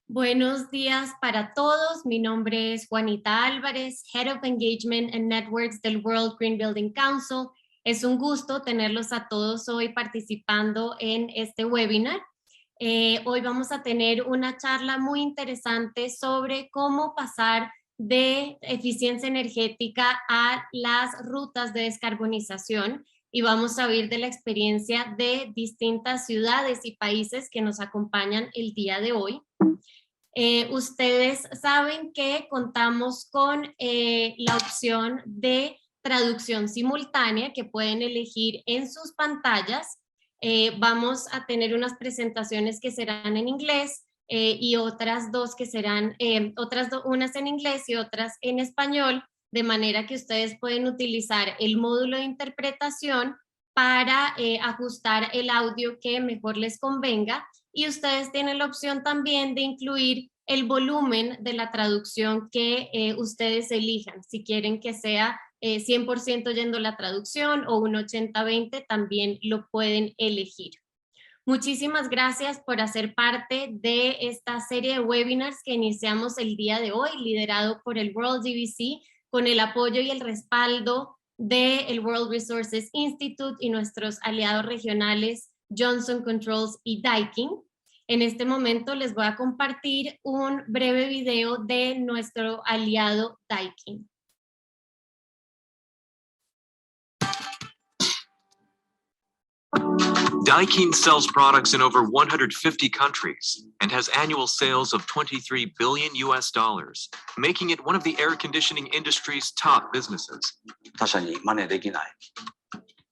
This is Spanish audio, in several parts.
Buenos días para todos. Mi nombre es Juanita Álvarez, Head of Engagement and Networks del World Green Building Council. Es un gusto tenerlos a todos hoy participando en este webinar. Hoy vamos a tener una charla muy interesante sobre cómo pasar de eficiencia energética a las rutas de descarbonización y vamos a oír de la experiencia de distintas ciudades y países que nos acompañan el día de hoy. Ustedes saben que contamos con la opción de traducción simultánea que pueden elegir en sus pantallas. Vamos a tener unas presentaciones que serán en inglés y otras dos que serán, unas en inglés y otras en español, de manera que ustedes pueden utilizar el módulo de interpretación para ajustar el audio que mejor les convenga. Y ustedes tienen la opción también de incluir el volumen de la traducción que ustedes elijan. Si quieren que sea 100% yendo la traducción o un 80-20, también lo pueden elegir. Muchísimas gracias por hacer parte de esta serie de webinars que iniciamos el día de hoy, liderado por el World GBC, con el apoyo y el respaldo del World Resources Institute y nuestros aliados regionales Johnson Controls y Daikin. En este momento les voy a compartir un breve video de nuestro aliado Daikin. Daikin sells products in over 150 countries and has annual sales of $23 billion, making it one of the air conditioning industry's top businesses. 他社に真似できない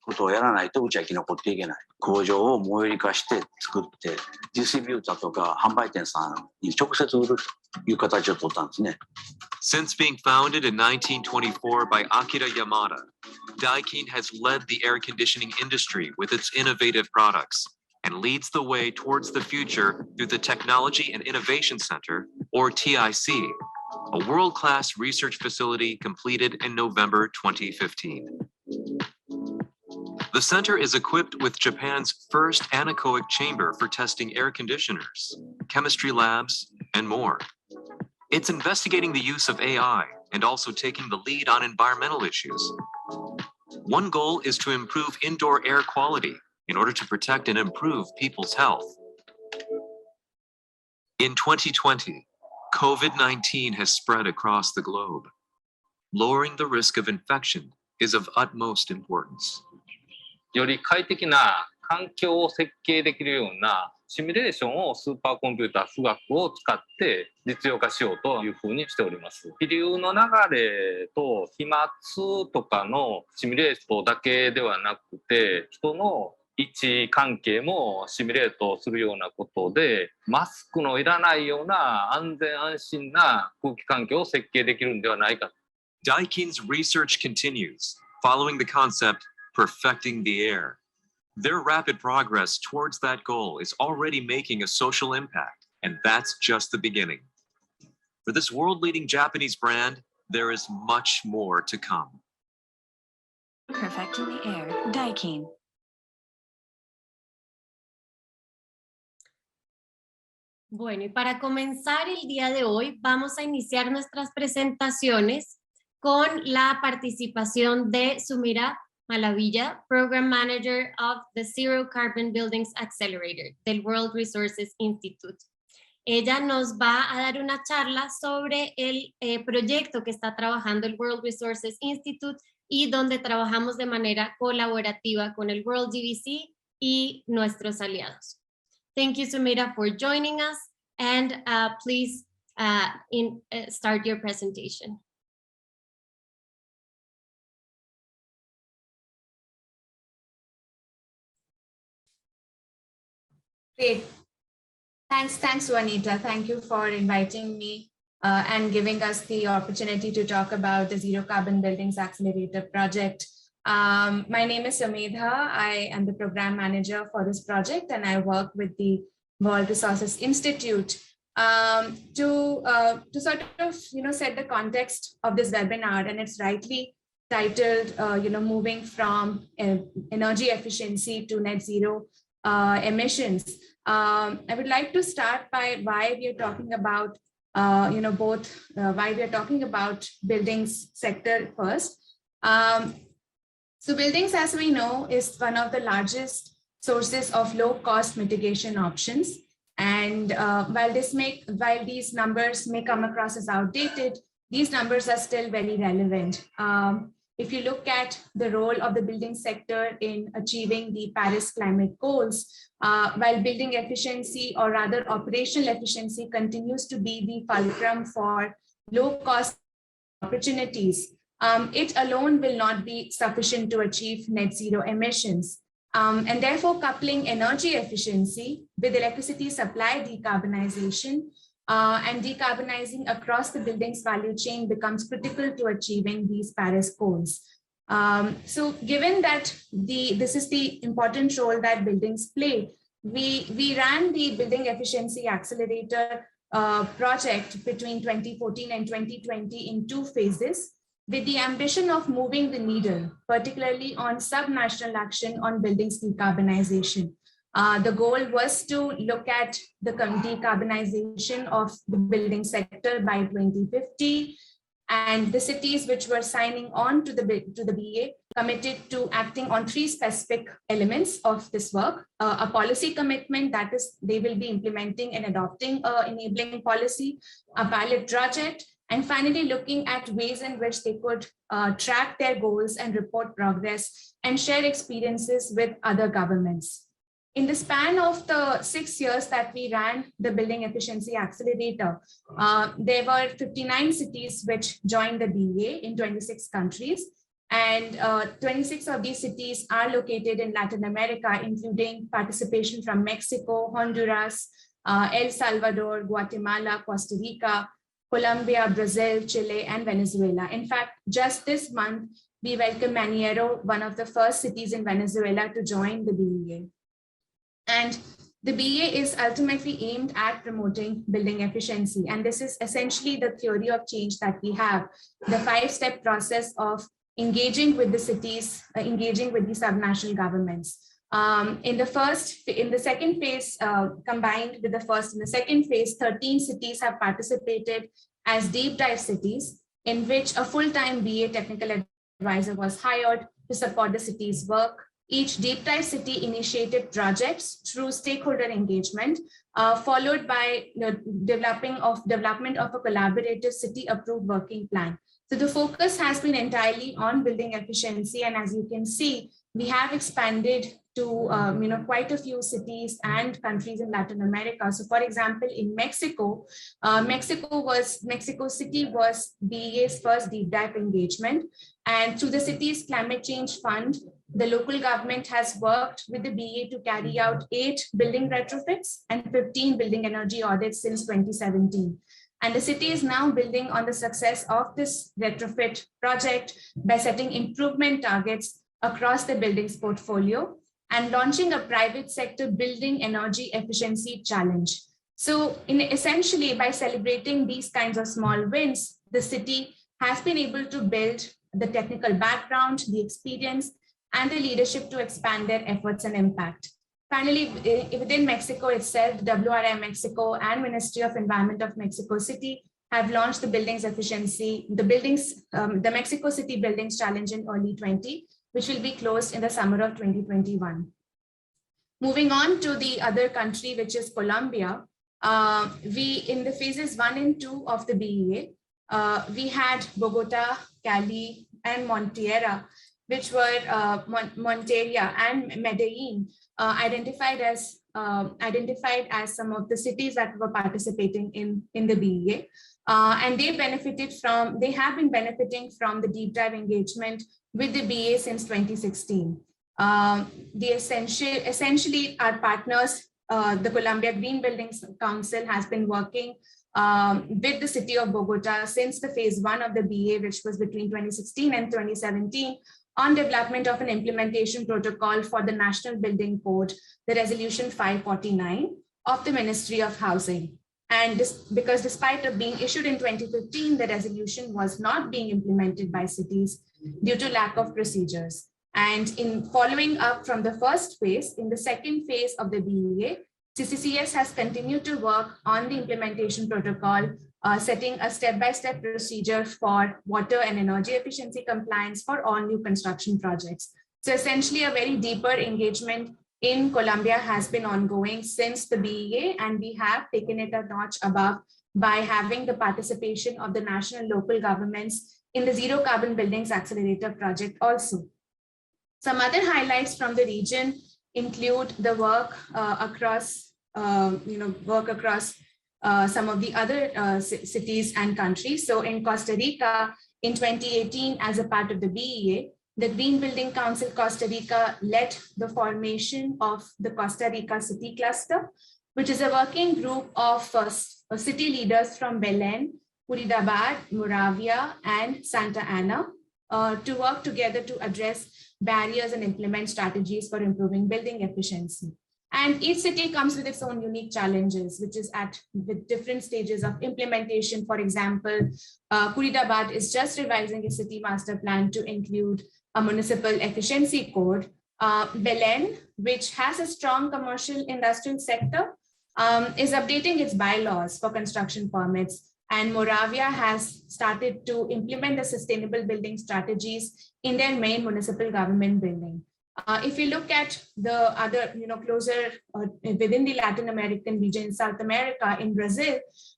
ことをやらないとうちは生き残っていけない。工場を最寄り化して作って、ディストリビューターとか販売店さんに直接売るという形を取ったんですね。Since being founded in 1924 by Akira Yamada, Daikin has led the air conditioning industry with its innovative products and leads the way towards the future through the Technology and Innovation Center, or TIC, a world-class research facility completed in November 2015. The center is equipped with Japan's first anechoic chamber for testing air conditioners, chemistry labs, and more. It's investigating the use of AI and also taking the lead on environmental issues. One goal is to improve indoor air quality in order to protect and improve people's health. In 2020, COVID-19 has spread across the globe. Lowering the risk of infection is of utmost importance. より快適な環境を設計できるようなシミュレーションをスーパーコンピューター富岳を使って実用化しようというふうにしております。気流の流れと飛沫とかのシミュレーションだけではなくて、人の位置関係もシミュレートするようなことで、マスクのいらないような安全安心な空気環境を設計できるんではないか。Daikin's research continues, following the concept perfecting the air. Their rapid progress towards that goal is already making a social impact, and that's just the beginning. For this world-leading Japanese brand, there is much more to come. Perfecting the air, Daikin. Bueno, y para comenzar el día de hoy, vamos a iniciar nuestras presentaciones con la participación de Sumira Malavilla, Program Manager of the Zero Carbon Buildings Accelerator del World Resources Institute. Ella nos va a dar una charla sobre el proyecto que está trabajando el World Resources Institute y donde trabajamos de manera colaborativa con el World GBC y nuestros aliados. Thank you, Sumira, for joining us, and please start your presentation. Great. Thanks, Juanita. Thank you for inviting me and giving us the opportunity to talk about the Zero Carbon Buildings Accelerator project. My name is Sumedha. I am the program manager for this project, and I work with the World Resources Institute to sort of set the context of this webinar, and it's rightly titled moving from energy efficiency to net zero emissions. I would like to start by why we are talking about, why we are talking about buildings sector first. So buildings, as we know, is one of the largest sources of low-cost mitigation options. And while these numbers may come across as outdated, these numbers are still very relevant. If you look at the role of the building sector in achieving the Paris climate goals, while building efficiency, or rather operational efficiency, continues to be the fulcrum for low-cost opportunities, it alone will not be sufficient to achieve net zero emissions. And therefore, coupling energy efficiency with electricity supply decarbonization and decarbonizing across the building's value chain becomes critical to achieving these Paris goals. So given that this is the important role that buildings play, we ran the Building Efficiency Accelerator project between 2014 and 2020 in 2 phases, with the ambition of moving the needle, particularly on subnational action on buildings decarbonization. The goal was to look at the decarbonization of the building sector by 2050, and the cities which were signing on to the BEA committed to acting on 3 specific elements of this work: a policy commitment, that is, they will be implementing and adopting enabling policy, a pilot project, and finally looking at ways in which they could track their goals and report progress and share experiences with other governments. In the span of the 6 years that we ran the Building Efficiency Accelerator, there were 59 cities which joined the BEA in 26 countries. And 26 of these cities are located in Latin America, including participation from Mexico, Honduras, El Salvador, Guatemala, Costa Rica, Colombia, Brazil, Chile, and Venezuela. In fact, just this month, we welcome Maniero, one of the first cities in Venezuela, to join the BEA. And the BEA is ultimately aimed at promoting building efficiency. And this is essentially the theory of change that we have, the 5-step process of engaging with the cities, engaging with the subnational governments. In the second phase, combined with the first and the second phase, 13 cities have participated as deep dive cities, in which a full-time BEA technical advisor was hired to support the city's work. Each deep dive city initiated projects through stakeholder engagement, followed by the development of a collaborative city-approved working plan. So the focus has been entirely on building efficiency, and as you can see, we have expanded to quite a few cities and countries in Latin America. So, for example, in Mexico, Mexico City was BEA's first deep dive engagement, and through the city's climate change fund, the local government has worked with the BEA to carry out 8 building retrofits and 15 building energy audits since 2017. And the city is now building on the success of this retrofit project by setting improvement targets across the buildings portfolio and launching a private sector building energy efficiency challenge. So essentially, by celebrating these kinds of small wins, the city has been able to build the technical background, the experience, and the leadership to expand their efforts and impact. Finally, within Mexico itself, WRI Mexico and Ministry of Environment of Mexico City have launched the the Mexico City Buildings Challenge in early 2020, which will be closed in the summer of 2021. Moving on to the other country, which is Colombia, in the phases 1 and 2 of the BEA, we had Bogota, Cali, and Monteria, which were Monteria and Medellin, identified as some of the cities that were participating in the BEA. And they have been benefiting from the deep dive engagement with the BEA since 2016. Essentially our partners, the Colombia Green Buildings Council, has been working with the city of Bogota since the phase 1 of the BEA, which was between 2016 and 2017, on development of an implementation protocol for the National Building Code, the Resolution 549 of the Ministry of Housing. And because despite it being issued in 2015, the resolution was not being implemented by cities due to lack of procedures. And in following up from the first phase, in the second phase of the BEA, CCCS has continued to work on the implementation protocol, setting a step-by-step procedure for water and energy efficiency compliance for all new construction projects. So essentially a very deeper engagement in Colombia has been ongoing since the BEA, and we have taken it a notch above by having the participation of the national and local governments in the Zero Carbon Buildings Accelerator project also. Some other highlights from the region include the work across some of the other cities and countries. So in Costa Rica, in 2018, as a part of the BEA, the Green Building Council Costa Rica led the formation of the Costa Rica City Cluster, which is a working group of city leaders from Belén, Curitiba, Moravia, and Santa Ana to work together to address barriers and implement strategies for improving building efficiency. And each city comes with its own unique challenges, which is with different stages of implementation. For example, Curitiba is just revising its city master plan to include a municipal efficiency code. Belén, which has a strong commercial industrial sector, is updating its bylaws for construction permits. And Moravia has started to implement the sustainable building strategies in their main municipal government building. If you look at the other, closer within the Latin American region, South America, in Brazil,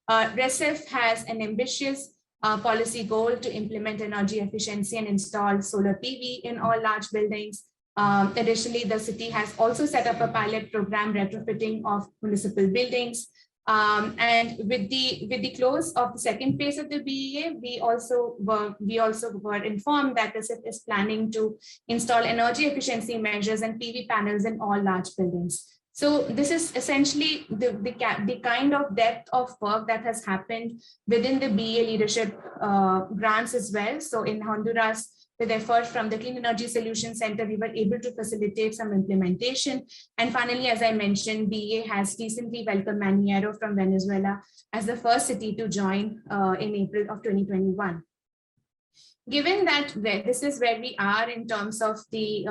Recife has an ambitious policy goal to implement energy efficiency and install solar PV in all large buildings. Additionally, the city has also set up a pilot program retrofitting of municipal buildings. And with the close of the second phase of the BEA, we also were informed that Recife is planning to install energy efficiency measures and PV panels in all large buildings. So this is essentially the kind of depth of work that has happened within the BEA leadership grants as well. So in Honduras, with effort from the Clean Energy Solutions Center, we were able to facilitate some implementation. And finally, as I mentioned, BEA has recently welcomed Maniero from Venezuela as the first city to join in April of 2021. Given that this is where we are in terms of the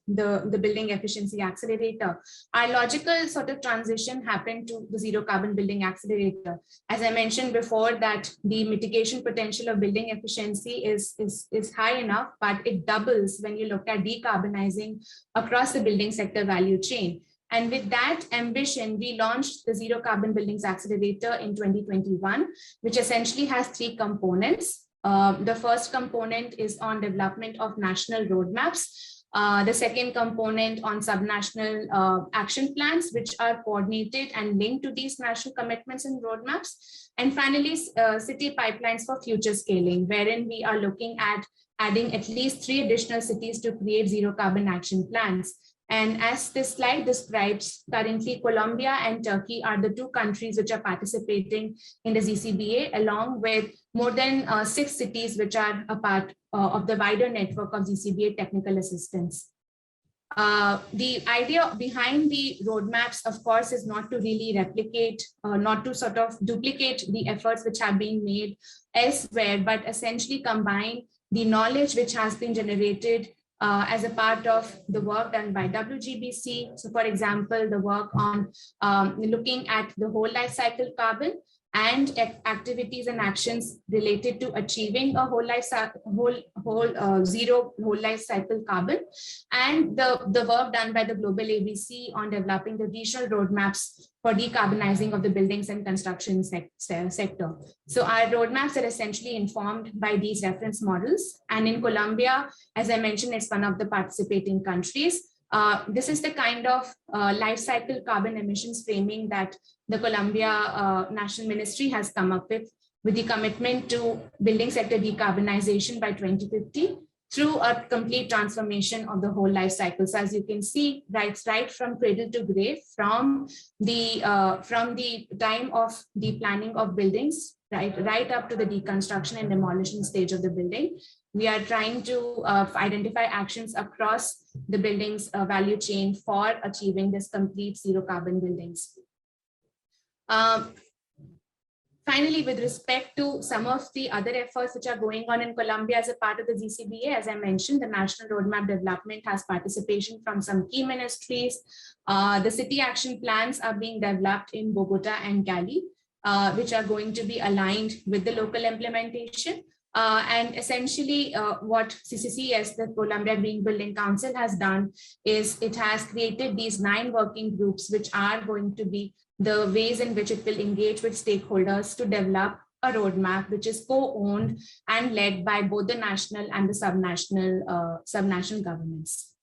Building Efficiency Accelerator, our logical sort of transition happened to the Zero Carbon Building Accelerator. As I mentioned before, that the mitigation potential of building efficiency is high enough, but it doubles when you look at decarbonizing across the building sector value chain. And with that ambition, we launched the Zero Carbon Buildings Accelerator in 2021, which essentially has three components. The first component is on development of national roadmaps. The second component on subnational action plans, which are coordinated and linked to these national commitments and roadmaps. And finally, city pipelines for future scaling, wherein we are looking at adding at least 3 additional cities to create zero carbon action plans. And as this slide describes, currently Colombia and Turkey are the 2 countries which are participating in the ZCBA, along with more than 6 cities which are a part of the wider network of ZCBA technical assistance. The idea behind the roadmaps, of course, is not to really replicate, not to sort of duplicate the efforts which have been made elsewhere, but essentially combine the knowledge which has been generated as a part of the work done by WGBC. So for example, the work on looking at the whole life cycle carbon and activities and actions related to achieving a zero whole life cycle carbon, and the work done by the Global ABC on developing the regional roadmaps for decarbonizing of the buildings and construction sector. So our roadmaps are essentially informed by these reference models. And in Colombia, as I mentioned, it's one of the participating countries. This is the kind of life cycle carbon emissions framing that the Colombia National Ministry has come up with the commitment to building sector decarbonization by 2050 through a complete transformation of the whole life cycle. So as you can see, right from cradle to grave, from the time of the planning of buildings, right up to the deconstruction and demolition stage of the building, we are trying to identify actions across the building's value chain for achieving this complete zero carbon buildings. finally, with respect to some of the other efforts which are going on in Colombia as a part of the GCBA, as I mentioned, the National Roadmap Development has participation from some key ministries. The city action plans are being developed in Bogota and Cali, which are going to be aligned with the local implementation. And essentially what CCCS, the Colombia Green Building Council, has done is it has created these 9 working groups, which are going to be the ways in which it will engage with stakeholders to develop a roadmap, which is co-owned and led by both the national and the subnational governments.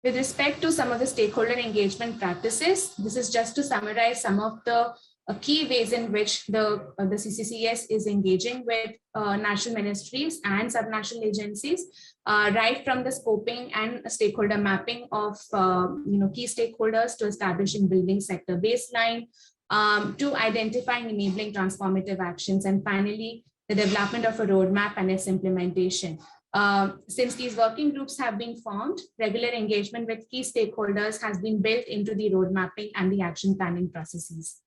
With respect to some of the stakeholder engagement practices, this is just to summarize some of the key ways in which the CCCS is engaging with national ministries and subnational agencies, right from the scoping and stakeholder mapping of key stakeholders to establishing building sector baseline, to identifying enabling transformative actions, and finally the development of a roadmap and its implementation. Since these working groups have been formed, regular engagement with key stakeholders has been built into the road mapping and the action planning processes.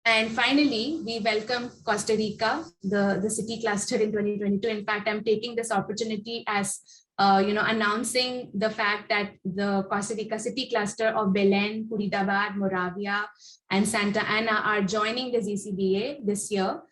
And finally, we welcome Costa Rica, the city cluster in 2022. In fact, I'm taking this opportunity as announcing the fact that the Costa Rica city cluster of Belén, Curitiba, Moravia, and Santa Ana are joining the GCBA this year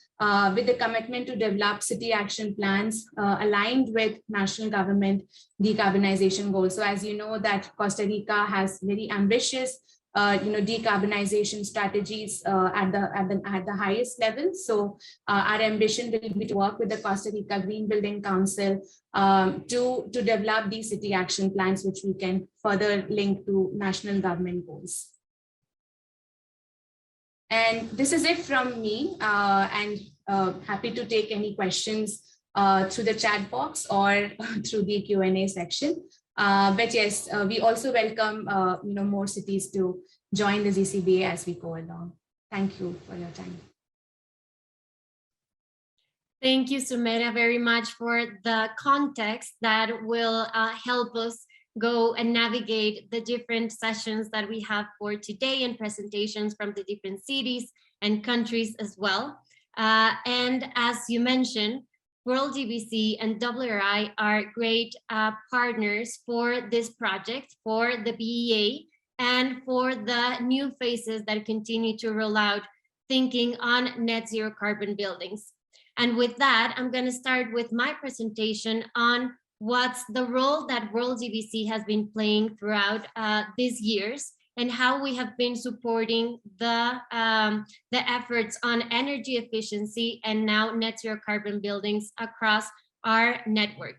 with the commitment to develop city action plans aligned with national government decarbonization goals. So as you know that Costa Rica has very ambitious decarbonization strategies at the highest level. So our ambition will be to work with the Costa Rica Green Building Council to develop these city action plans, which we can further link to national government goals. And this is it from me, and happy to take any questions through the chat box or through the Q&A section. But yes, we also welcome more cities to join the GCBA as we go along. Thank you for your time. Thank you, Sumera, very much for the context that will help us go and navigate the different sessions that we have for today and presentations from the different cities and countries as well. And as you mentioned, World GBC and WRI are great partners for this project, for the BEA, and for the new phases that continue to roll out, thinking on net zero carbon buildings. And with that, I'm going to start with my presentation on what's the role that World GBC has been playing throughout these years, and how we have been supporting the efforts on energy efficiency and now net zero carbon buildings across our network.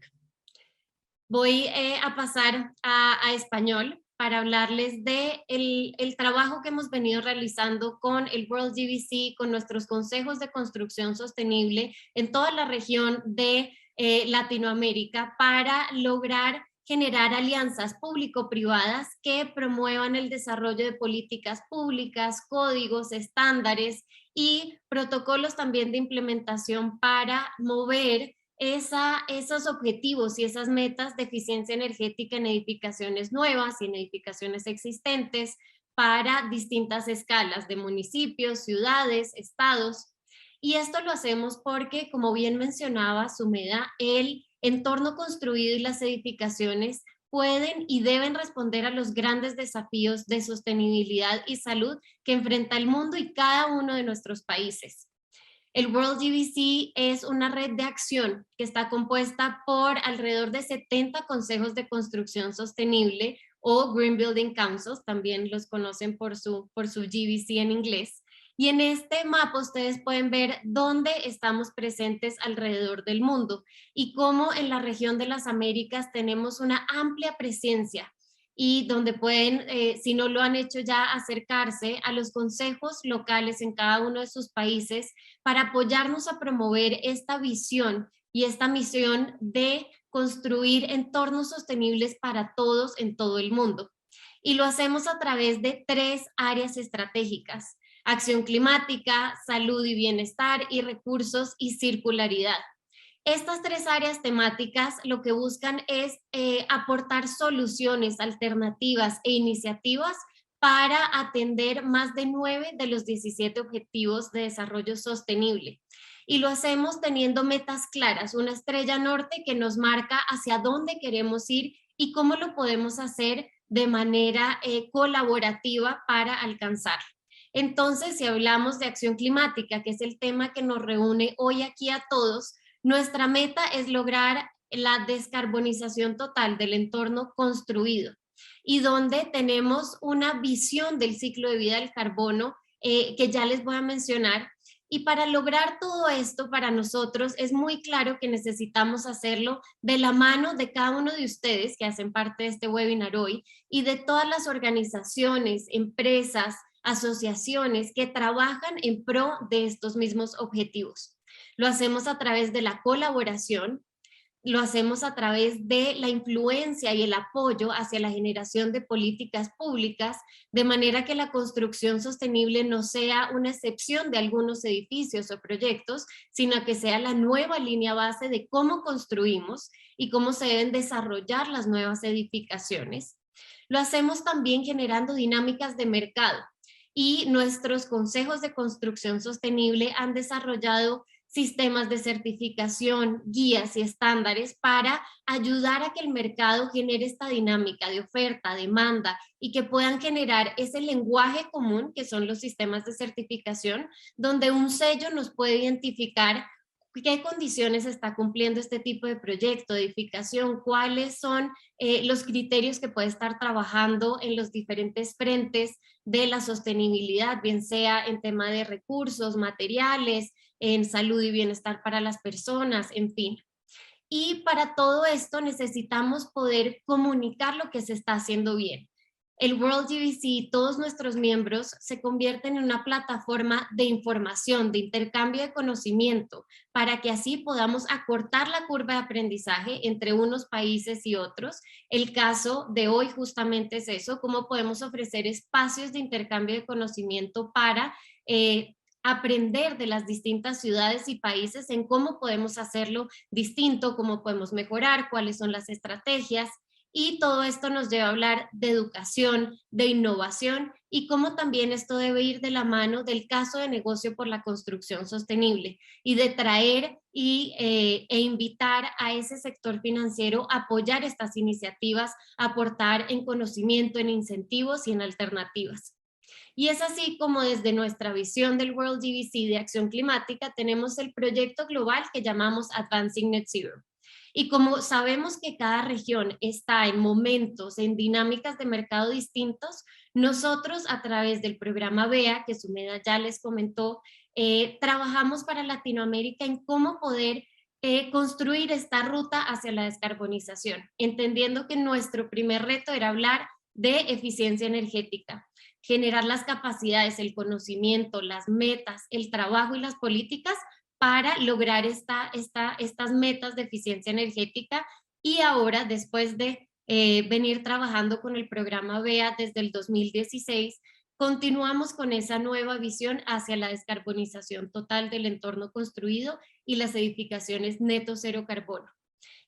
Voy a pasar a español para hablarles de el trabajo que hemos venido realizando con el World GBC, con nuestros consejos de construcción sostenible en toda la región de Latinoamérica, para lograr generar alianzas público-privadas que promuevan el desarrollo de políticas públicas, códigos, estándares y protocolos también de implementación para mover esos objetivos y esas metas de eficiencia energética en edificaciones nuevas y en edificaciones existentes para distintas escalas de municipios, ciudades, estados. Y esto lo hacemos porque, como bien mencionaba Sumera, el entorno construido y las edificaciones pueden y deben responder a los grandes desafíos de sostenibilidad y salud que enfrenta el mundo y cada uno de nuestros países. El World GBC es una red de acción que está compuesta por alrededor de 70 consejos de construcción sostenible o Green Building Councils, también los conocen por su GBC en inglés. Y en este mapa ustedes pueden ver dónde estamos presentes alrededor del mundo y cómo en la región de las Américas tenemos una amplia presencia y donde pueden, si no lo han hecho ya, acercarse a los consejos locales en cada uno de sus países para apoyarnos a promover esta visión y esta misión de construir entornos sostenibles para todos en todo el mundo. Y lo hacemos a través de 3 áreas estratégicas: acción climática, salud y bienestar, y recursos y circularidad. Estas 3 áreas temáticas lo que buscan es aportar soluciones, alternativas e iniciativas para atender más de 9 de los 17 Objetivos de Desarrollo Sostenible. Y lo hacemos teniendo metas claras, una estrella norte que nos marca hacia dónde queremos ir y cómo lo podemos hacer de manera colaborativa para alcanzarlo. Entonces, si hablamos de acción climática, que es el tema que nos reúne hoy aquí a todos, nuestra meta es lograr la descarbonización total del entorno construido y donde tenemos una visión del ciclo de vida del carbono que ya les voy a mencionar. Y para lograr todo esto, para nosotros es muy claro que necesitamos hacerlo de la mano de cada uno de ustedes que hacen parte de este webinar hoy y de todas las organizaciones, empresas, asociaciones que trabajan en pro de estos mismos objetivos. Lo hacemos a través de la colaboración, lo hacemos a través de la influencia y el apoyo hacia la generación de políticas públicas, de manera que la construcción sostenible no sea una excepción de algunos edificios o proyectos, sino que sea la nueva línea base de cómo construimos y cómo se deben desarrollar las nuevas edificaciones. Lo hacemos también generando dinámicas de mercado y nuestros consejos de construcción sostenible han desarrollado sistemas de certificación, guías y estándares para ayudar a que el mercado genere esta dinámica de oferta, demanda y que puedan generar ese lenguaje común que son los sistemas de certificación, donde un sello nos puede identificar qué condiciones está cumpliendo este tipo de proyecto, de edificación, cuáles son los criterios que puede estar trabajando en los diferentes frentes de la sostenibilidad, bien sea en tema de recursos, materiales, en salud y bienestar para las personas, en fin. Y para todo esto necesitamos poder comunicar lo que se está haciendo bien. El World GBC, todos nuestros miembros se convierten en una plataforma de información, de intercambio de conocimiento, para que así podamos acortar la curva de aprendizaje entre unos países y otros. El caso de hoy justamente es eso, cómo podemos ofrecer espacios de intercambio de conocimiento para aprender de las distintas ciudades y países en cómo podemos hacerlo distinto, cómo podemos mejorar, cuáles son las estrategias. Y todo esto nos lleva a hablar de educación, de innovación y cómo también esto debe ir de la mano del caso de negocio por la construcción sostenible y de traer e invitar a ese sector financiero a apoyar estas iniciativas, a aportar en conocimiento, en incentivos y en alternativas. Y es así como desde nuestra visión del World GBC de acción climática tenemos el proyecto global que llamamos Advancing Net Zero. Y como sabemos que cada región está en momentos, en dinámicas de mercado distintos, nosotros a través del programa BEA, que Sumeda ya les comentó, trabajamos para Latinoamérica en cómo poder construir esta ruta hacia la descarbonización, entendiendo que nuestro primer reto era hablar de eficiencia energética, generar las capacidades, el conocimiento, las metas, el trabajo y las políticas para lograr estas metas de eficiencia energética. Y ahora, después de venir trabajando con el programa BEA desde el 2016, continuamos con esa nueva visión hacia la descarbonización total del entorno construido y las edificaciones neto cero carbono.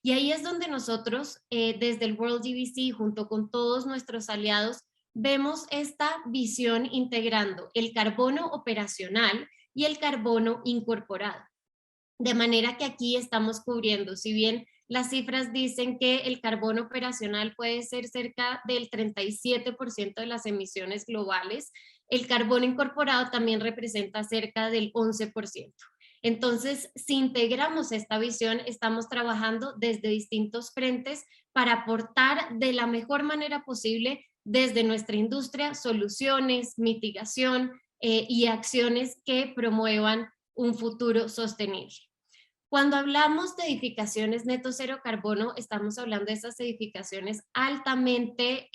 Y ahí es donde nosotros, desde el World GBC, junto con todos nuestros aliados, vemos esta visión integrando el carbono operacional y el carbono incorporado. De manera que aquí estamos cubriendo, si bien las cifras dicen que el carbono operacional puede ser cerca del 37% de las emisiones globales, el carbono incorporado también representa cerca del 11%. Entonces, si integramos esta visión, estamos trabajando desde distintos frentes para aportar de la mejor manera posible desde nuestra industria soluciones, mitigación y acciones que promuevan un futuro sostenible. Cuando hablamos de edificaciones neto cero carbono, estamos hablando de esas edificaciones altamente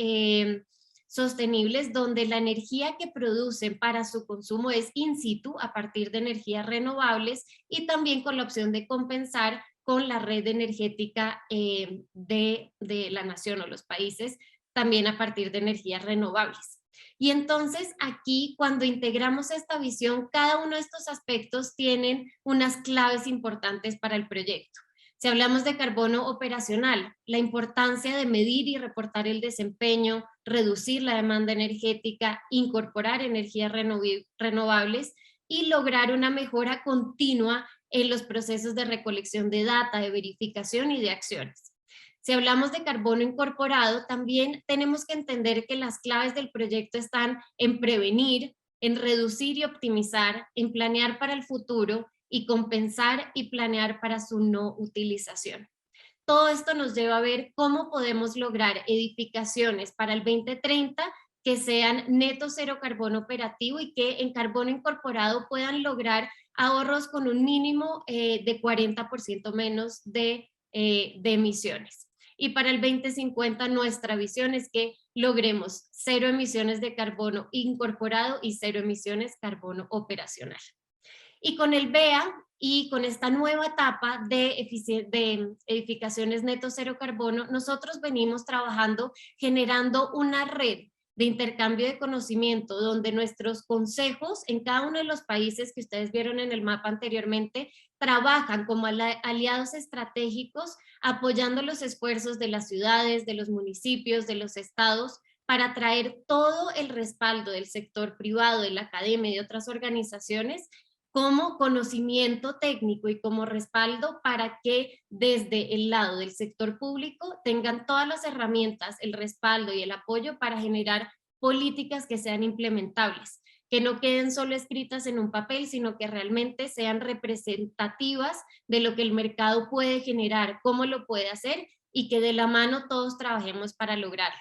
sostenibles, donde la energía que producen para su consumo es in situ a partir de energías renovables y también con la opción de compensar con la red energética de la nación o los países, también a partir de energías renovables. Y entonces aquí, cuando integramos esta visión, cada uno de estos aspectos tienen unas claves importantes para el proyecto. Si hablamos de carbono operacional, la importancia de medir y reportar el desempeño, reducir la demanda energética, incorporar energías renovables y lograr una mejora continua en los procesos de recolección de data, de verificación y de acciones. Si hablamos de carbono incorporado, también tenemos que entender que las claves del proyecto están en prevenir, en reducir y optimizar, en planear para el futuro y compensar y planear para su no utilización. Todo esto nos lleva a ver cómo podemos lograr edificaciones para el 2030 que sean neto cero carbono operativo y que en carbono incorporado puedan lograr ahorros con un mínimo de 40% menos de emisiones. Y para el 2050 nuestra visión es que logremos cero emisiones de carbono incorporado y cero emisiones carbono operacional. Y con el BEA y con esta nueva etapa de edificaciones neto cero carbono, nosotros venimos trabajando generando una red de intercambio de conocimiento donde nuestros consejos en cada uno de los países que ustedes vieron en el mapa anteriormente trabajan como aliados estratégicos apoyando los esfuerzos de las ciudades, de los municipios, de los estados para traer todo el respaldo del sector privado, de la academia y de otras organizaciones como conocimiento técnico y como respaldo para que desde el lado del sector público tengan todas las herramientas, el respaldo y el apoyo para generar políticas que sean implementables, que no queden solo escritas en un papel, sino que realmente sean representativas de lo que el mercado puede generar, cómo lo puede hacer y que de la mano todos trabajemos para lograrlo.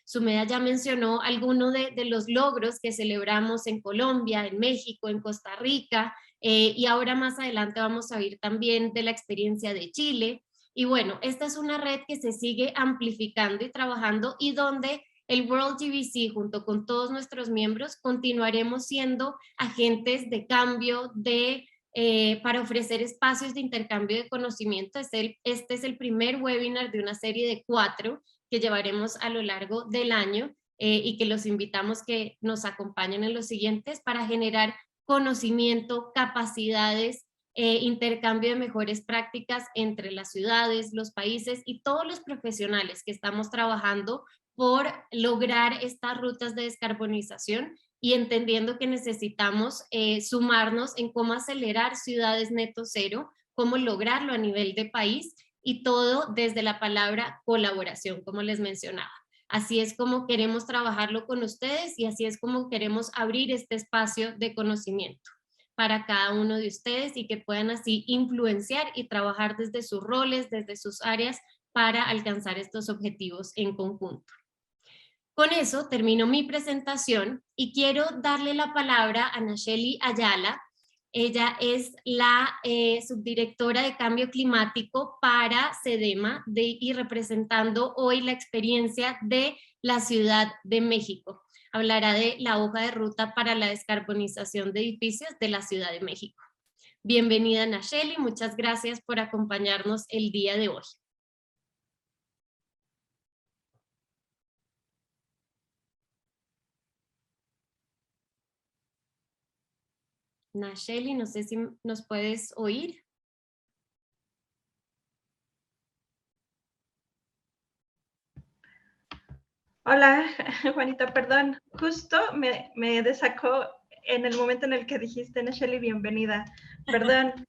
Sumeda ya mencionó algunos de los logros que celebramos en Colombia, en México, en Costa Rica, y ahora más adelante vamos a oír también de la experiencia de Chile. Y bueno, esta es una red que se sigue amplificando y trabajando y donde el World GBC junto con todos nuestros miembros continuaremos siendo agentes de cambio para ofrecer espacios de intercambio de conocimiento. Este es el primer webinar de una serie de 4 que llevaremos a lo largo del año y que los invitamos que nos acompañen en los siguientes para generar conocimiento, capacidades, intercambio de mejores prácticas entre las ciudades, los países y todos los profesionales que estamos trabajando por lograr estas rutas de descarbonización y entendiendo que necesitamos sumarnos en cómo acelerar ciudades neto cero, cómo lograrlo a nivel de país y todo desde la palabra colaboración, como les mencionaba. Así es como queremos trabajarlo con ustedes y así es como queremos abrir este espacio de conocimiento para cada uno de ustedes y que puedan así influenciar y trabajar desde sus roles, desde sus áreas para alcanzar estos objetivos en conjunto. Con eso termino mi presentación y quiero darle la palabra a Nacheli Ayala. Ella es la subdirectora de Cambio Climático para CEDEMA y representando hoy la experiencia de la Ciudad de México. Hablará de la hoja de ruta para la descarbonización de edificios de la Ciudad de México. Bienvenida, Nacheli, muchas gracias por acompañarnos el día de hoy. Nacheli, no sé si nos puedes oír. Hola, Juanita, perdón. Justo me desacó en el momento en el que dijiste, Nacheli, bienvenida. Perdón.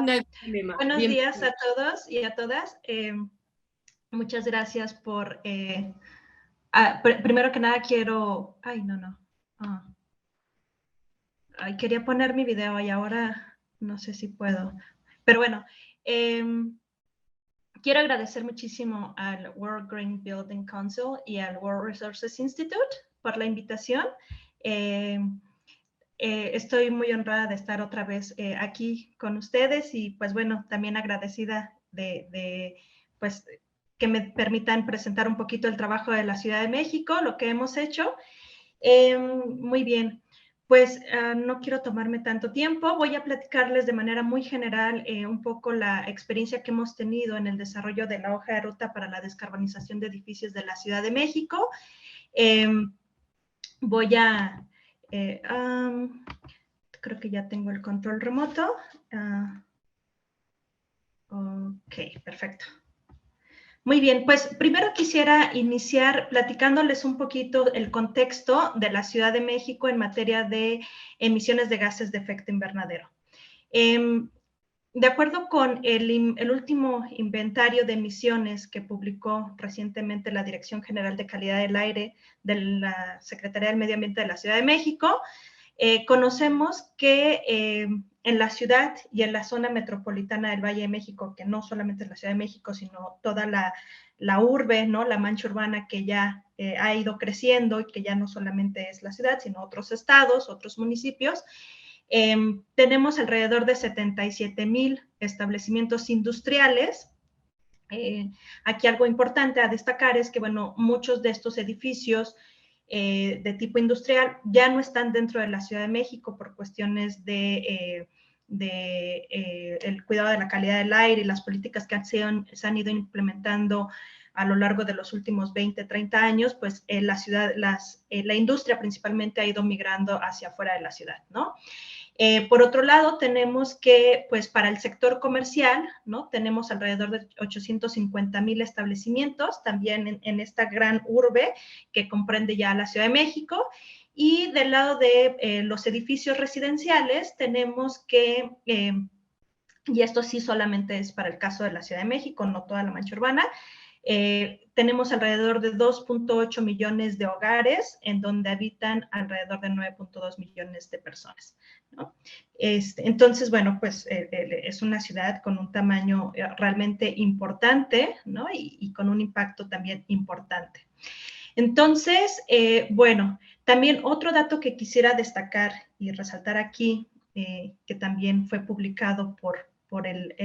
No hay problema. Buenos días a todos y a todas. Muchas gracias por... primero que nada quiero... Ay, no. Ay, quería poner mi video y ahora no sé si puedo. Pero bueno, quiero agradecer muchísimo al World Green Building Council y al World Resources Institute por la invitación. Estoy muy honrada de estar otra vez aquí con ustedes y pues bueno, también agradecida pues que me permitan presentar un poquito el trabajo de la Ciudad de México, lo que hemos hecho. Muy bien. Pues no quiero tomarme tanto tiempo, voy a platicarles de manera muy general un poco la experiencia que hemos tenido en el desarrollo de la hoja de ruta para la descarbonización de edificios de la Ciudad de México. Creo que ya tengo el control remoto. Ok, perfecto. Muy bien, pues primero quisiera iniciar platicándoles un poquito el contexto de la Ciudad de México en materia de emisiones de gases de efecto invernadero. De acuerdo con el último inventario de emisiones que publicó recientemente la Dirección General de Calidad del Aire de la Secretaría del Medio Ambiente de la Ciudad de México, conocemos que en la ciudad y en la zona metropolitana del Valle de México, que no solamente es la Ciudad de México, sino toda la urbe, ¿no? La mancha urbana que ya ha ido creciendo y que ya no solamente es la ciudad, sino otros estados, otros municipios, tenemos alrededor de 77,000 establecimientos industriales. Aquí algo importante a destacar es que, bueno, muchos de estos edificios de tipo industrial ya no están dentro de la Ciudad de México por cuestiones de el cuidado de la calidad del aire y las políticas que se han ido implementando a lo largo de los últimos 20, 30 años, pues la industria principalmente ha ido migrando hacia afuera de la ciudad, ¿no? Por otro lado, tenemos que, pues para el sector comercial, ¿no? Tenemos alrededor de 850,000 establecimientos, también en esta gran urbe que comprende ya la Ciudad de México. Y del lado de los edificios residenciales, tenemos que, y esto sí solamente es para el caso de la Ciudad de México, no toda la mancha urbana, tenemos alrededor de 2.8 millones de hogares en donde habitan alrededor de 9.2 millones de personas, ¿no? Entonces, bueno, pues es una ciudad con un tamaño realmente importante, ¿no? Y con un impacto también importante. Entonces, bueno, también otro dato que quisiera destacar y resaltar aquí, que también fue publicado por el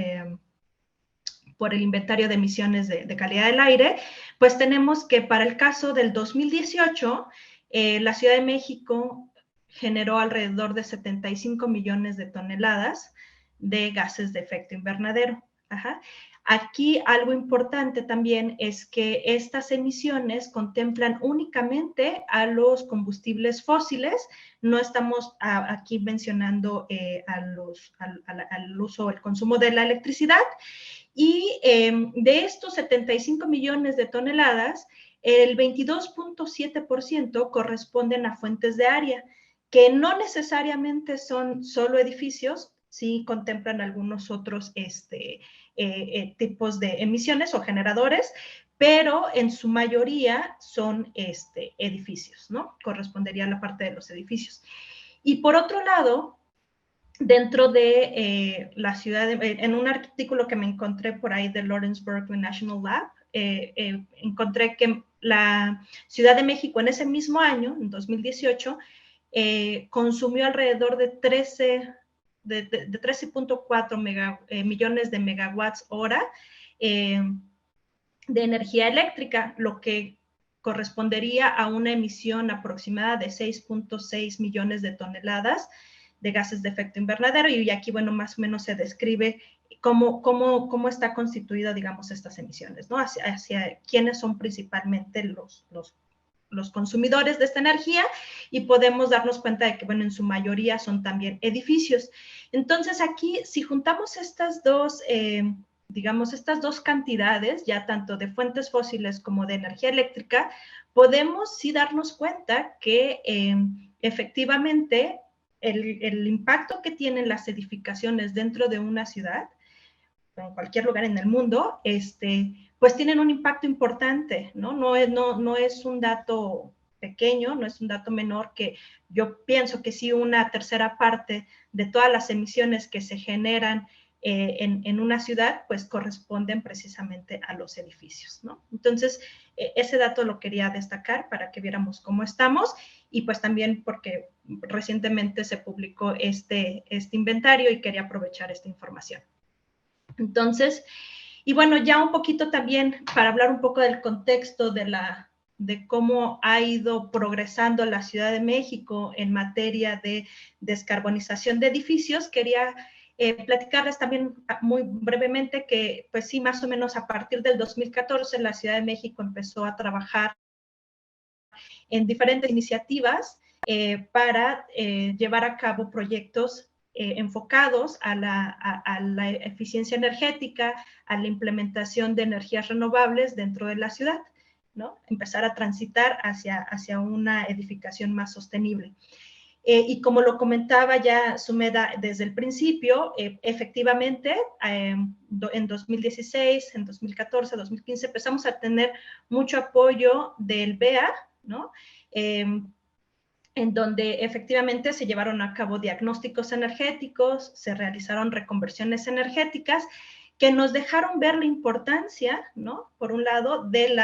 inventario de emisiones de calidad del aire, pues tenemos que para el caso del 2018, la Ciudad de México generó alrededor de 75 millones de toneladas de gases de efecto invernadero. Ajá. Aquí algo importante también es que estas emisiones contemplan únicamente a los combustibles fósiles, no estamos aquí mencionando al uso o el consumo de la electricidad. Y de estos 75 millones de toneladas, el 22.7% corresponden a fuentes de área, que no necesariamente son solo edificios, sí contemplan algunos otros tipos de emisiones o generadores, pero en su mayoría son edificios, ¿no? Correspondería a la parte de los edificios. Y por otro lado, dentro de la ciudad, en un artículo que me encontré por ahí de Lawrence Berkeley National Lab, encontré que la Ciudad de México en ese mismo año, en 2018, consumió alrededor de 13.4 millones de megawatts hora de energía eléctrica, lo que correspondería a una emisión aproximada de 6.6 millones de toneladas de gases de efecto invernadero, y aquí, bueno, más o menos se describe cómo está constituida, digamos, estas emisiones, ¿no? Hacia quiénes son principalmente los consumidores de esta energía, y podemos darnos cuenta de que, bueno, en su mayoría son también edificios. Entonces, aquí, si juntamos estas dos, digamos, estas dos cantidades, ya tanto de fuentes fósiles como de energía eléctrica, podemos sí darnos cuenta que efectivamente el impacto que tienen las edificaciones dentro de una ciudad, en cualquier lugar en el mundo, pues tienen un impacto importante, ¿no? No es un dato pequeño, no es un dato menor, que yo pienso que sí, una tercera parte de todas las emisiones que se generan en una ciudad, pues corresponden precisamente a los edificios, ¿no? Entonces, ese dato lo quería destacar para que viéramos cómo estamos, y pues también porque recientemente se publicó este inventario y quería aprovechar esta información. Entonces, y bueno, ya un poquito también para hablar un poco del contexto de cómo ha ido progresando la Ciudad de México en materia de descarbonización de edificios, quería platicarles también muy brevemente que, pues sí, más o menos a partir del 2014 la Ciudad de México empezó a trabajar en diferentes iniciativas para llevar a cabo proyectos enfocados a la eficiencia energética, a la implementación de energías renovables dentro de la ciudad, ¿no? Empezar a transitar hacia una edificación más sostenible. Y como lo comentaba ya Sumeda desde el principio, efectivamente, en 2016, en 2014, 2015, empezamos a tener mucho apoyo del BEA, ¿no? En donde efectivamente se llevaron a cabo diagnósticos energéticos, se realizaron reconversiones energéticas, que nos dejaron ver la importancia, ¿no? Por un lado, de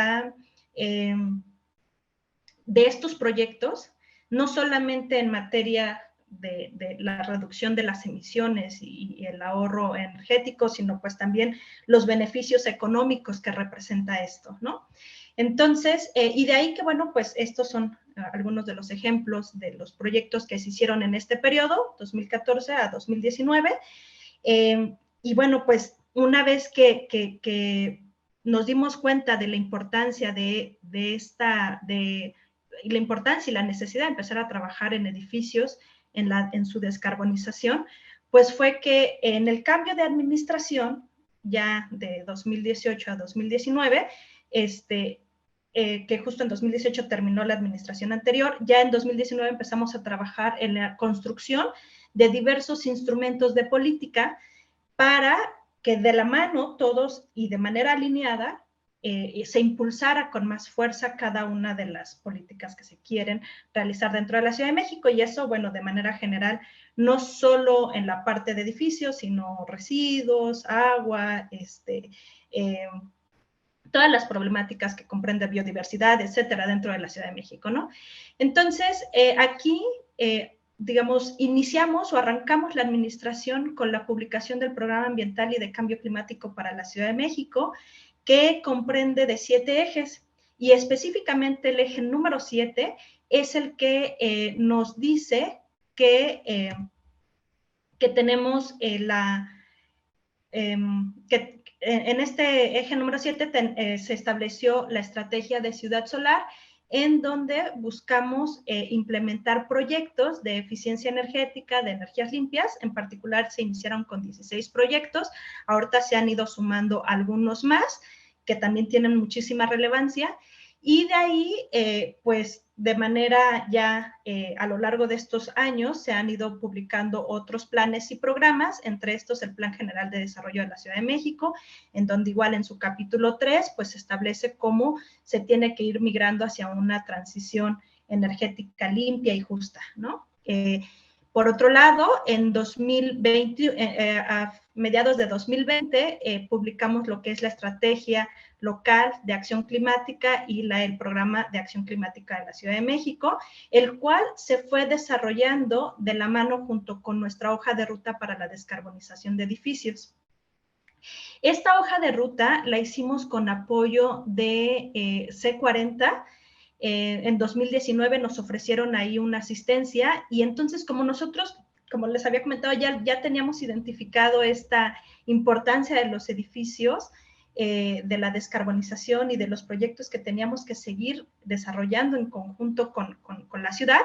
estos proyectos, no solamente en materia de la reducción de las emisiones y el ahorro energético, sino pues también los beneficios económicos que representa esto, ¿no? Entonces, y de ahí que, bueno, pues estos son algunos de los ejemplos de los proyectos que se hicieron en este periodo, 2014 a 2019. Y bueno, pues una vez que nos dimos cuenta de la importancia de la importancia y la necesidad de empezar a trabajar en edificios, en su descarbonización, pues fue que en el cambio de administración, ya de 2018 a 2019, que justo en 2018 terminó la administración anterior, ya en 2019 empezamos a trabajar en la construcción de diversos instrumentos de política para que de la mano todos y de manera alineada se impulsara con más fuerza cada una de las políticas que se quieren realizar dentro de la Ciudad de México, y eso, bueno, de manera general, no solo en la parte de edificios, sino residuos, agua, todas las problemáticas que comprende biodiversidad, etcétera, dentro de la Ciudad de México, ¿no? Entonces, aquí, digamos, iniciamos o arrancamos la administración con la publicación del Programa Ambiental y de Cambio Climático para la Ciudad de México, que comprende de 7 ejes, y específicamente el eje número 7 es el que nos dice que tenemos en este eje número 7 se estableció la estrategia de ciudad solar, en donde buscamos implementar proyectos de eficiencia energética, de energías limpias. En particular se iniciaron con 16 proyectos, ahorita se han ido sumando algunos más que también tienen muchísima relevancia, y de ahí, pues de manera ya a lo largo de estos años se han ido publicando otros planes y programas, entre estos el Plan General de Desarrollo de la Ciudad de México, en donde igual en su capítulo 3, pues se establece cómo se tiene que ir migrando hacia una transición energética limpia y justa, ¿no? Por otro lado, en 2020, a mediados de 2020, publicamos lo que es la estrategia local de acción climática y el programa de acción climática de la Ciudad de México, el cual se fue desarrollando de la mano junto con nuestra hoja de ruta para la descarbonización de edificios. Esta hoja de ruta la hicimos con apoyo de C40. En 2019 nos ofrecieron ahí una asistencia, y entonces como nosotros, como les había comentado, ya teníamos identificado esta importancia de los edificios, de la descarbonización y de los proyectos que teníamos que seguir desarrollando en conjunto con la ciudad,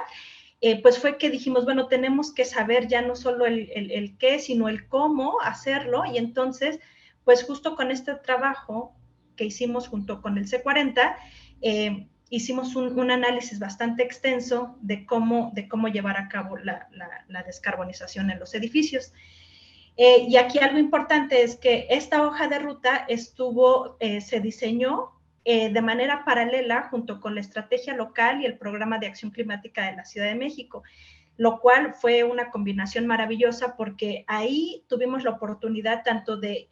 pues fue que dijimos, bueno, tenemos que saber ya no solo el qué, sino el cómo hacerlo, y entonces, pues justo con este trabajo que hicimos junto con el C40, hicimos un análisis bastante extenso de cómo llevar a cabo la descarbonización en los edificios. Y aquí algo importante es que esta hoja de ruta se diseñó de manera paralela junto con la estrategia local y el programa de acción climática de la Ciudad de México, lo cual fue una combinación maravillosa, porque ahí tuvimos la oportunidad tanto de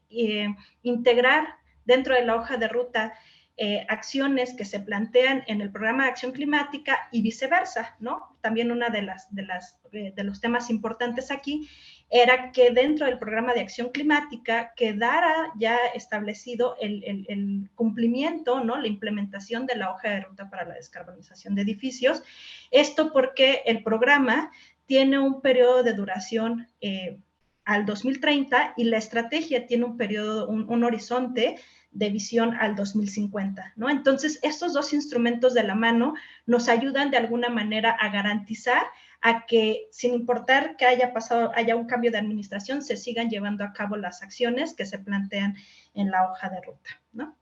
integrar dentro de la hoja de ruta acciones que se plantean en el programa de acción climática y viceversa, ¿no? También una de los temas importantes aquí era que dentro del programa de acción climática quedara ya establecido el cumplimiento, ¿no? La implementación de la hoja de ruta para la descarbonización de edificios. Esto porque el programa tiene un periodo de duración al 2030, y la estrategia tiene un periodo, un horizonte de visión al 2050, ¿no? Entonces, estos dos instrumentos de la mano nos ayudan de alguna manera a garantizar a que, sin importar que haya un cambio de administración, se sigan llevando a cabo las acciones que se plantean en la hoja de ruta, ¿no?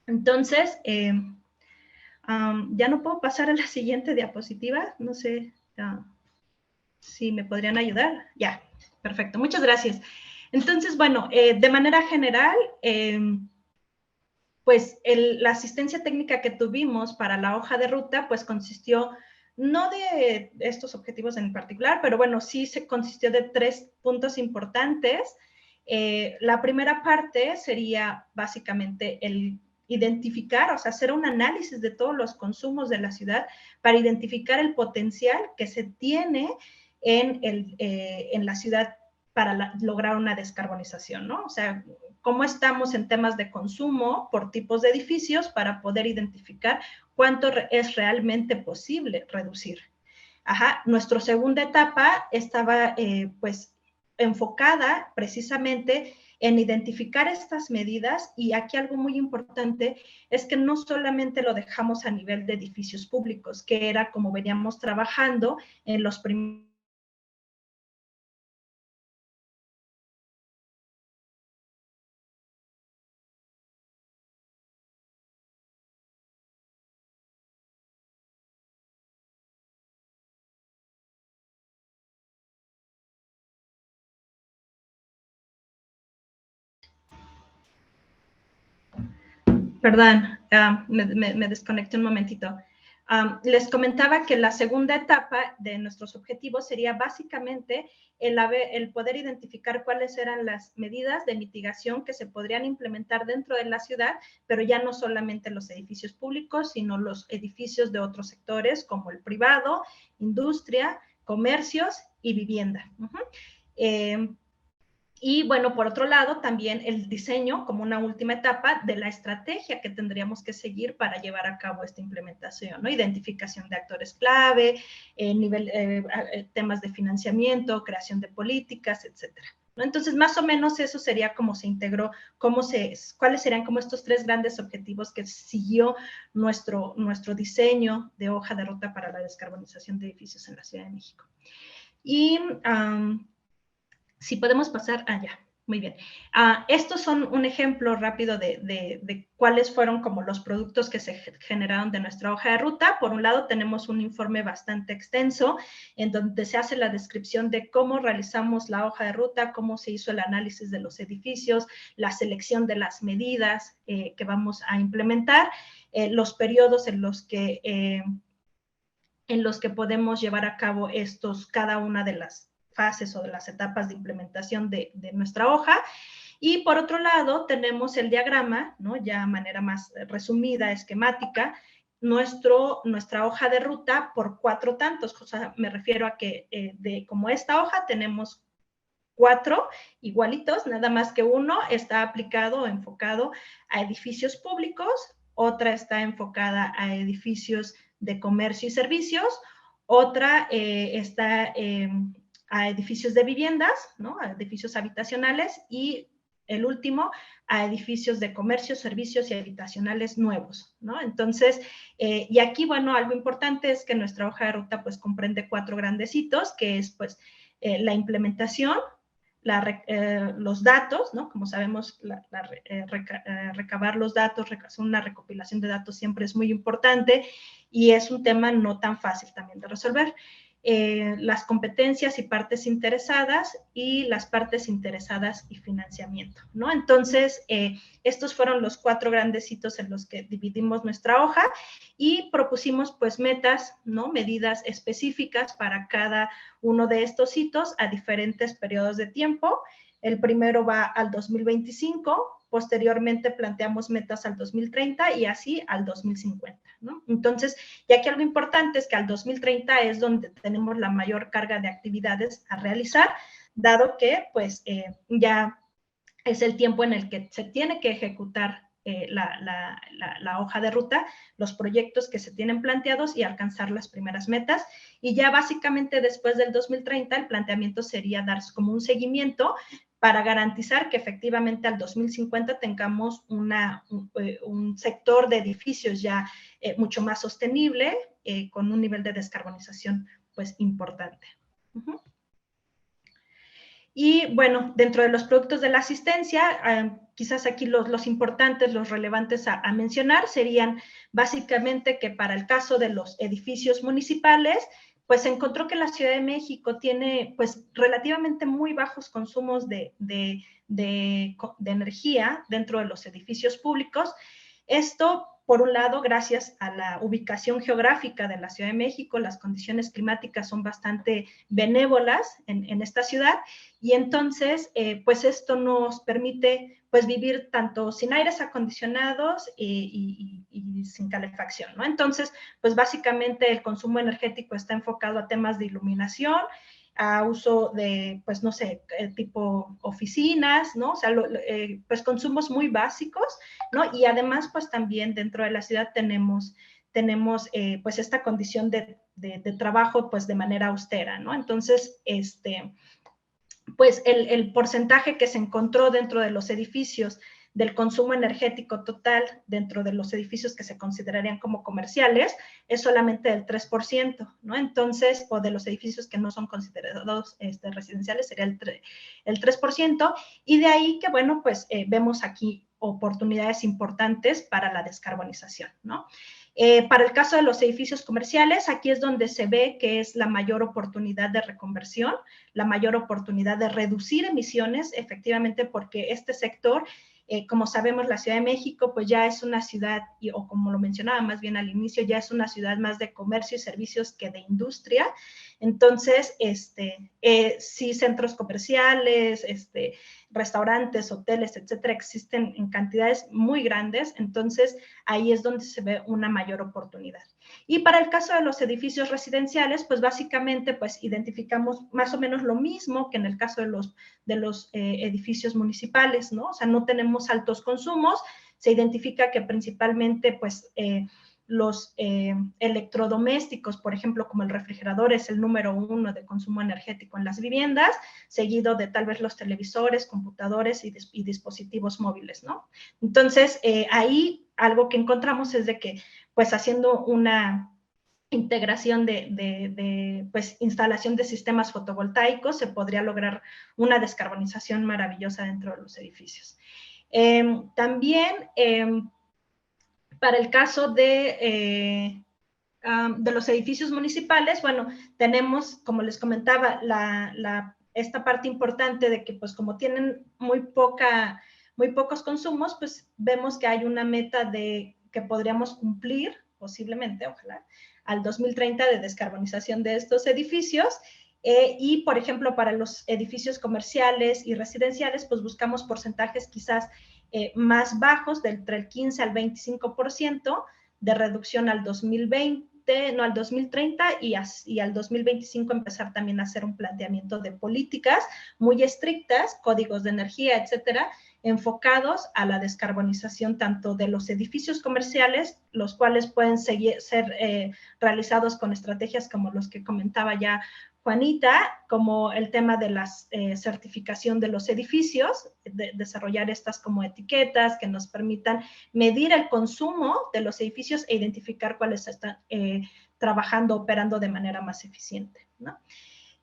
Entonces, ya no puedo pasar a la siguiente diapositiva, no sé si me podrían ayudar. Ya, perfecto, muchas gracias. Entonces, bueno, de manera general, pues la asistencia técnica que tuvimos para la hoja de ruta, pues consistió no de estos objetivos en particular, pero bueno, sí se consistió de 3 puntos importantes. La primera parte sería básicamente el identificar, o sea, hacer un análisis de todos los consumos de la ciudad para identificar el potencial que se tiene en la ciudad para lograr una descarbonización, ¿no? O sea, cómo estamos en temas de consumo por tipos de edificios para poder identificar cuánto es realmente posible reducir. Ajá, nuestra segunda etapa estaba pues enfocada precisamente en identificar estas medidas, y aquí algo muy importante es que no solamente lo dejamos a nivel de edificios públicos, que era como veníamos trabajando en los primeros. Perdón, me desconecté un momentito. Les comentaba que la segunda etapa de nuestros objetivos sería básicamente el poder identificar cuáles eran las medidas de mitigación que se podrían implementar dentro de la ciudad, pero ya no solamente los edificios públicos, sino los edificios de otros sectores como el privado, industria, comercios y vivienda. Y bueno, por otro lado, también el diseño como una última etapa de la estrategia que tendríamos que seguir para llevar a cabo esta implementación, ¿no? Identificación de actores clave, temas de financiamiento, creación de políticas, etcétera, ¿no? Entonces, más o menos eso sería cómo se integró, cuáles serían como estos 3 grandes objetivos que siguió nuestro diseño de hoja de ruta para la descarbonización de edificios en la Ciudad de México. Y si podemos pasar allá. Muy bien. Estos son un ejemplo rápido de cuáles fueron como los productos que se generaron de nuestra hoja de ruta. Por un lado, tenemos un informe bastante extenso en donde se hace la descripción de cómo realizamos la hoja de ruta, cómo se hizo el análisis de los edificios, la selección de las medidas que vamos a implementar, los periodos en los que podemos llevar a cabo cada una de las fases o de las etapas de implementación de nuestra hoja. Y por otro lado, tenemos el diagrama, ¿no? Ya de manera más resumida, esquemática, nuestra hoja de ruta por 4 tantos. O sea, me refiero a que como esta hoja tenemos 4 igualitos, nada más que uno está aplicado o enfocado a edificios públicos, otra está enfocada a edificios de comercio y servicios, otra está a edificios de viviendas, ¿no? A edificios habitacionales, y el último a edificios de comercio, servicios y habitacionales nuevos, ¿no? Entonces, y aquí, bueno, algo importante es que nuestra hoja de ruta pues comprende 4 grandes hitos, que es pues la implementación, los datos, ¿no? Como sabemos, recabar los datos, una recopilación de datos siempre es muy importante y es un tema no tan fácil también de resolver. Las competencias y partes interesadas, y las partes interesadas y financiamiento, ¿no? Entonces, estos fueron los 4 grandes hitos en los que dividimos nuestra hoja y propusimos pues metas, ¿no? Medidas específicas para cada uno de estos hitos a diferentes periodos de tiempo. El primero va al 2025, posteriormente planteamos metas al 2030 y así al 2050, ¿no? Entonces, y aquí algo importante es que al 2030 es donde tenemos la mayor carga de actividades a realizar, dado que pues ya es el tiempo en el que se tiene que ejecutar la hoja de ruta, los proyectos que se tienen planteados y alcanzar las primeras metas. Y ya básicamente después del 2030 el planteamiento sería dar como un seguimiento para garantizar que efectivamente al 2050 tengamos un sector de edificios ya mucho más sostenible, con un nivel de descarbonización pues importante. Y bueno, dentro de los productos de la asistencia, quizás aquí los importantes, los relevantes a mencionar serían básicamente que para el caso de los edificios municipales, pues se encontró que la Ciudad de México tiene pues relativamente muy bajos consumos de energía dentro de los edificios públicos. Esto, por un lado, gracias a la ubicación geográfica de la Ciudad de México, las condiciones climáticas son bastante benévolas en esta ciudad, y entonces, pues esto nos permite pues vivir tanto sin aires acondicionados y sin calefacción, ¿no? Entonces, pues básicamente el consumo energético está enfocado a temas de iluminación, a uso de, pues no sé, tipo oficinas, ¿no? O sea, pues consumos muy básicos, ¿no? Y además, pues también dentro de la ciudad tenemos pues esta condición de trabajo, pues de manera austera, ¿no? Entonces, pues el porcentaje que se encontró dentro de los edificios del consumo energético total dentro de los edificios que se considerarían como comerciales es solamente del 3%, ¿no? Entonces, o de los edificios que no son considerados residenciales sería el 3%, y de ahí que, bueno, pues vemos aquí oportunidades importantes para la descarbonización, ¿no? Para el caso de los edificios comerciales, aquí es donde se ve que es la mayor oportunidad de reconversión, la mayor oportunidad de reducir emisiones, efectivamente, porque este sector, como sabemos, la Ciudad de México, pues ya es una ciudad, o como lo mencionaba más bien al inicio, ya es una ciudad más de comercio y servicios que de industria. Entonces, sí, centros comerciales, restaurantes, hoteles, etcétera, existen en cantidades muy grandes, entonces ahí es donde se ve una mayor oportunidad. Y para el caso de los edificios residenciales, pues básicamente pues identificamos más o menos lo mismo que en el caso de los edificios municipales, ¿no? O sea, no tenemos altos consumos, se identifica que principalmente pues los electrodomésticos, por ejemplo, como el refrigerador, es el número 1 de consumo energético en las viviendas, seguido de tal vez los televisores, computadores y dispositivos móviles, ¿no? Entonces, ahí algo que encontramos es de que, pues, haciendo una integración pues, instalación de sistemas fotovoltaicos, se podría lograr una descarbonización maravillosa dentro de los edificios. También, para el caso de los edificios municipales, bueno, tenemos, como les comentaba, esta parte importante de que, pues, como tienen muy pocos consumos, pues vemos que hay una meta que podríamos cumplir, posiblemente, ojalá, al 2030 de descarbonización de estos edificios. Y, por ejemplo, para los edificios comerciales y residenciales, pues buscamos porcentajes quizás más bajos, de entre el 15 al 25% de reducción al 2020, no, al 2030, y al 2025 empezar también a hacer un planteamiento de políticas muy estrictas, códigos de energía, etcétera, enfocados a la descarbonización tanto de los edificios comerciales, los cuales pueden ser realizados con estrategias como los que comentaba ya Juanita, como el tema de la certificación de los edificios, desarrollar estas como etiquetas que nos permitan medir el consumo de los edificios e identificar cuáles están trabajando, operando de manera más eficiente, ¿no?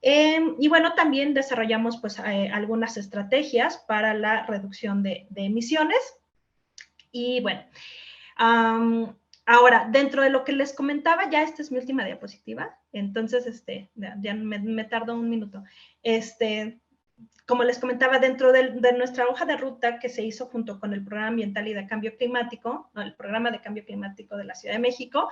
Y bueno, también desarrollamos pues algunas estrategias para la reducción de emisiones. Y bueno, ahora, dentro de lo que les comentaba, ya esta es mi última diapositiva, entonces ya me tardo un minuto. Como les comentaba, dentro de nuestra hoja de ruta que se hizo junto con el Programa Ambiental y de Cambio Climático, no, el Programa de Cambio Climático de la Ciudad de México,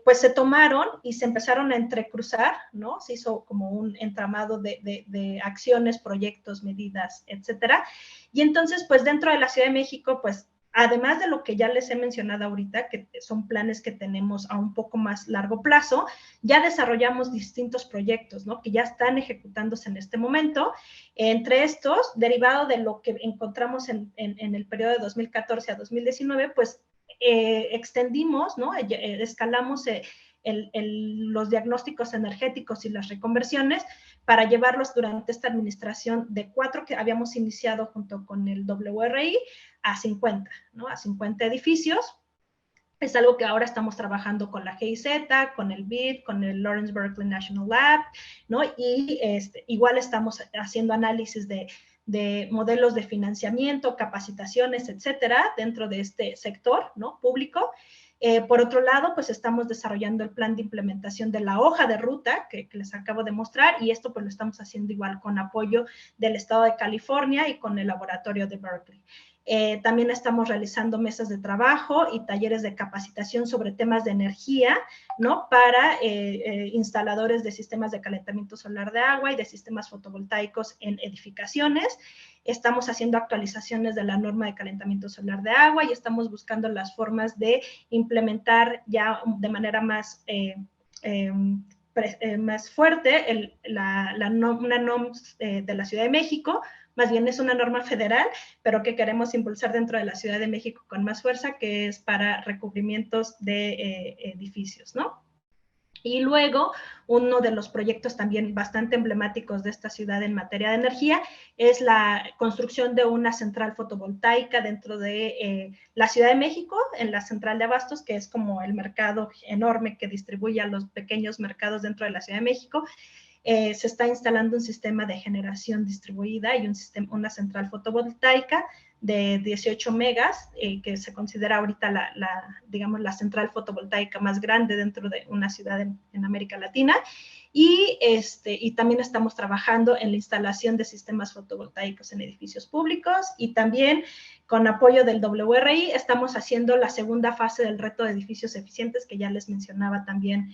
pues se tomaron y se empezaron a entrecruzar, ¿no? Se hizo como un entramado de acciones, proyectos, medidas, etcétera. Y entonces, pues dentro de la Ciudad de México, pues además de lo que ya les he mencionado ahorita, que son planes que tenemos a un poco más largo plazo, ya desarrollamos distintos proyectos, ¿no? Que ya están ejecutándose en este momento. Entre estos, derivado de lo que encontramos en el periodo de 2014 a 2019, pues extendimos, ¿no? Escalamos los diagnósticos energéticos y las reconversiones para llevarlos durante esta administración de 4 que habíamos iniciado junto con el WRI a 50, ¿no? A 50 edificios. Es algo que ahora estamos trabajando con la GIZ, con el BID, con el Lawrence Berkeley National Lab, ¿no? Y igual estamos haciendo análisis de modelos de financiamiento, capacitaciones, etcétera, dentro de este sector, ¿no? Público. Por otro lado, pues estamos desarrollando el plan de implementación de la hoja de ruta que les acabo de mostrar, y esto pues lo estamos haciendo igual con apoyo del Estado de California y con el laboratorio de Berkeley. También estamos realizando mesas de trabajo y talleres de capacitación sobre temas de energía, ¿no? Para instaladores de sistemas de calentamiento solar de agua y de sistemas fotovoltaicos en edificaciones. Estamos haciendo actualizaciones de la norma de calentamiento solar de agua y estamos buscando las formas de implementar ya de manera más fuerte una norma de la Ciudad de México. Más bien es una norma federal, pero que queremos impulsar dentro de la Ciudad de México con más fuerza, que es para recubrimientos de edificios, ¿no? Y luego, uno de los proyectos también bastante emblemáticos de esta ciudad en materia de energía es la construcción de una central fotovoltaica dentro de la Ciudad de México, en la central de abastos, que es como el mercado enorme que distribuye a los pequeños mercados dentro de la Ciudad de México. Se está instalando un sistema de generación distribuida y una central fotovoltaica de 18 megas, que se considera ahorita digamos, la central fotovoltaica más grande dentro de una ciudad en América Latina. Y también estamos trabajando en la instalación de sistemas fotovoltaicos en edificios públicos, y también con apoyo del WRI estamos haciendo la segunda fase del reto de edificios eficientes que ya les mencionaba también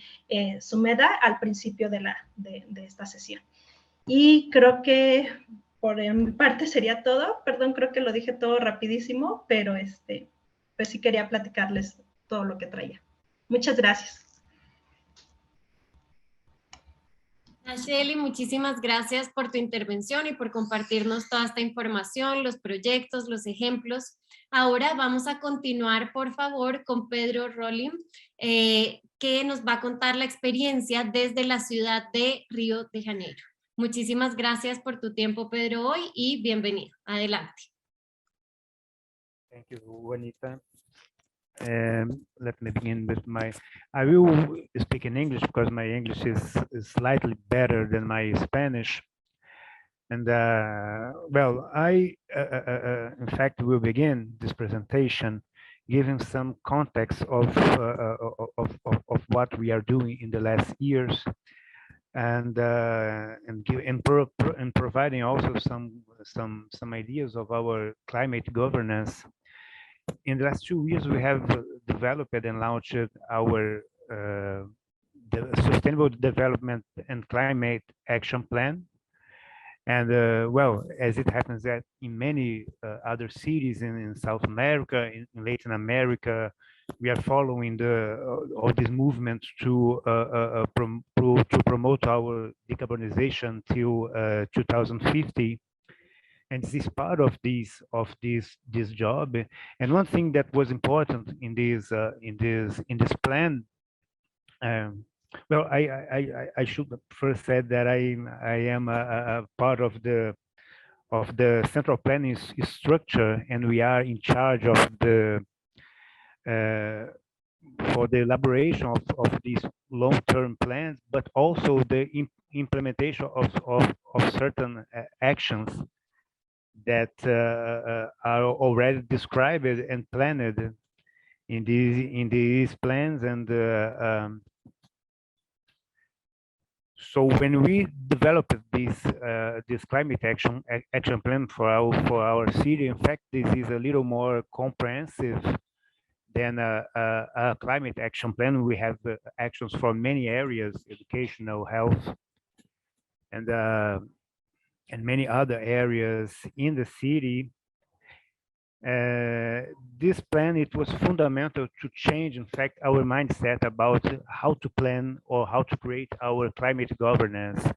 Sumeda al principio de esta sesión. Y creo que por mi parte sería todo. Perdón, creo que lo dije todo rapidísimo, pero pues sí quería platicarles todo lo que traía. Muchas gracias. Shelly, muchísimas gracias por tu intervención y por compartirnos toda esta información, los proyectos, los ejemplos. Ahora vamos a continuar, por favor, con Pedro Rolim, que nos va a contar la experiencia desde la ciudad de Río de Janeiro. Muchísimas gracias por tu tiempo, Pedro, hoy, y bienvenido. Adelante. Thank you, Juanita. Let me begin with I will speak in English because my English is slightly better than my Spanish. And well, I, in fact, will begin this presentation giving some context of what we are doing in the last years, and providing also some ideas of our climate governance. In the last 2 years, we have developed and launched our the Sustainable Development and Climate Action Plan. And well, as it happens that in many other cities in South America, in Latin America, we are following all these movements to promote our decarbonization till 2050. And this is part of this job. And one thing that was important in this plan, well, I should first say that I am a part of the central planning structure, and we are in charge of for the elaboration of these long-term plans, but also the implementation of certain actions that are already described and planned in these plans. And so when we developed this climate action plan for our city, in fact, this is a little more comprehensive than a climate action plan. We have actions for many areas: educational, health, and many other areas in the city. This plan, it was fundamental to change, in fact, our mindset about how to plan or how to create our climate governance.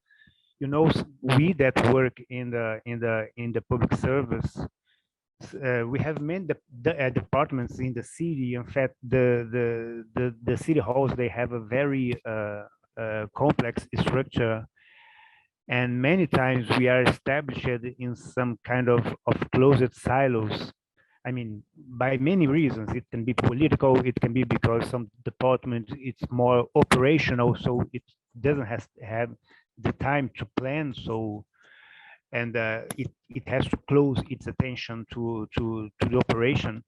You know, we that work in the public service, we have many departments in the city. In fact, the city halls, they have a very complex structure, and many times we are established in some kind of closed silos. I mean, by many reasons. It can be political, it can be because some department it's more operational, so it doesn't have the time to plan. So, and it has to close its attention to the operation.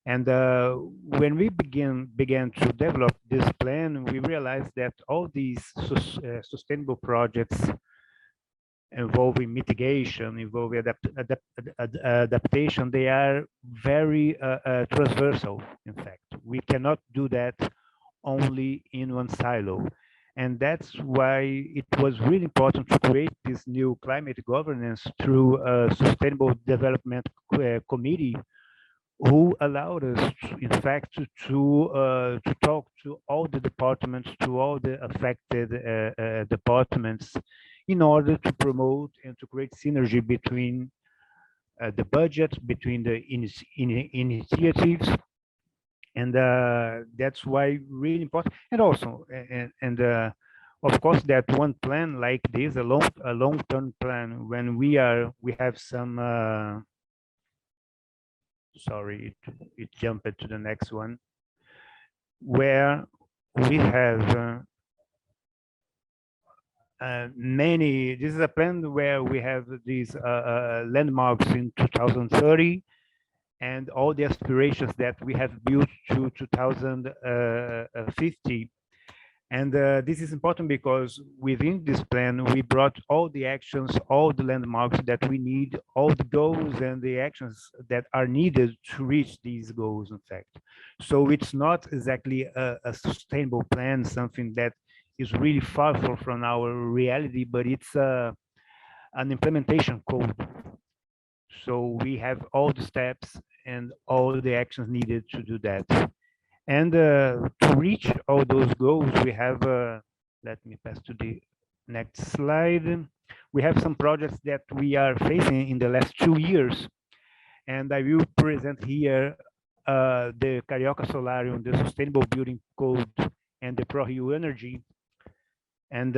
And when we began to develop this plan, we realized that all these sustainable projects involving mitigation, involving adaptation, they are very transversal. In fact, we cannot do that only in one silo. And that's why it was really important to create this new climate governance through a sustainable development committee, who allowed us, in fact, to talk to all the departments, to all the affected departments, in order to promote and to create synergy between the budget, between the initiatives, and that's why really important. And also, of course, that one plan like this, a long-term plan, when we have some. Sorry, it jumped to the next one, where we have many. This is a plan where we have these landmarks in 2030, and all the aspirations that we have built to 2050. And this is important because within this plan, we brought all the actions, all the landmarks that we need, all the goals and the actions that are needed to reach these goals, in fact. So it's not exactly a sustainable plan, something that is really far from our reality, but it's an implementation code. So we have all the steps and all the actions needed to do that. And to reach all those goals, we have, let me pass to the next slide. We have some projects that we are facing in the last 2 years. And I will present here the Carioca Solarium, the Sustainable Building Code, and the ProRio Energy. And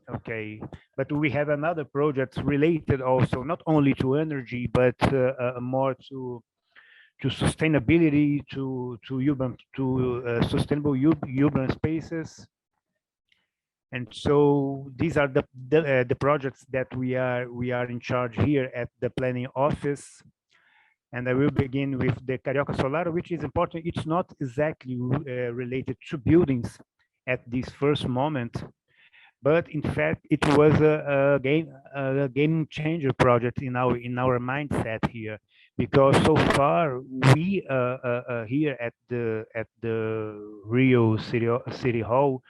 okay, but we have another project related also, not only to energy, but more to sustainability, to sustainable urban spaces. And so these are the projects that we are in charge here at the planning office. And I will begin with the Carioca Solar, which is important. It's not exactly related to buildings at this first moment, but in fact it was a game changer project in our mindset here, because so far we here at the Rio City Hall,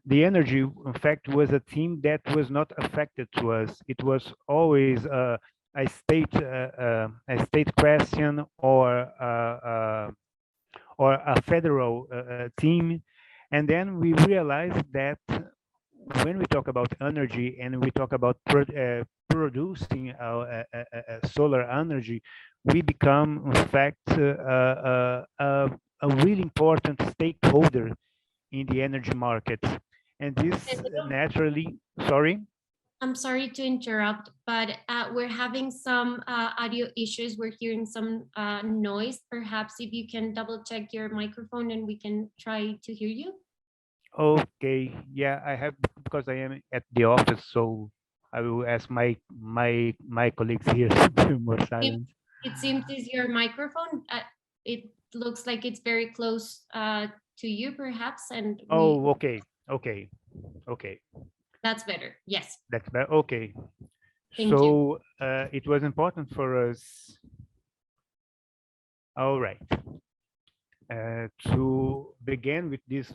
the energy in fact was a theme that was not affected to us. It was always a state question or a federal theme. And then we realized that when we talk about energy and we talk about producing solar energy, we become, in fact, a really important stakeholder in the energy market. And this naturally, sorry? I'm sorry to interrupt, but we're having some audio issues. We're hearing some noise. Perhaps if you can double check your microphone and we can try to hear you. Okay, yeah, I have, because I am at the office, so I will ask my colleagues here to be more silent. It seems is your microphone. It looks like it's very close to you, perhaps. And oh, okay. That's better. Yes. That's better. Okay. Thank so it was important for us. All right. To begin with this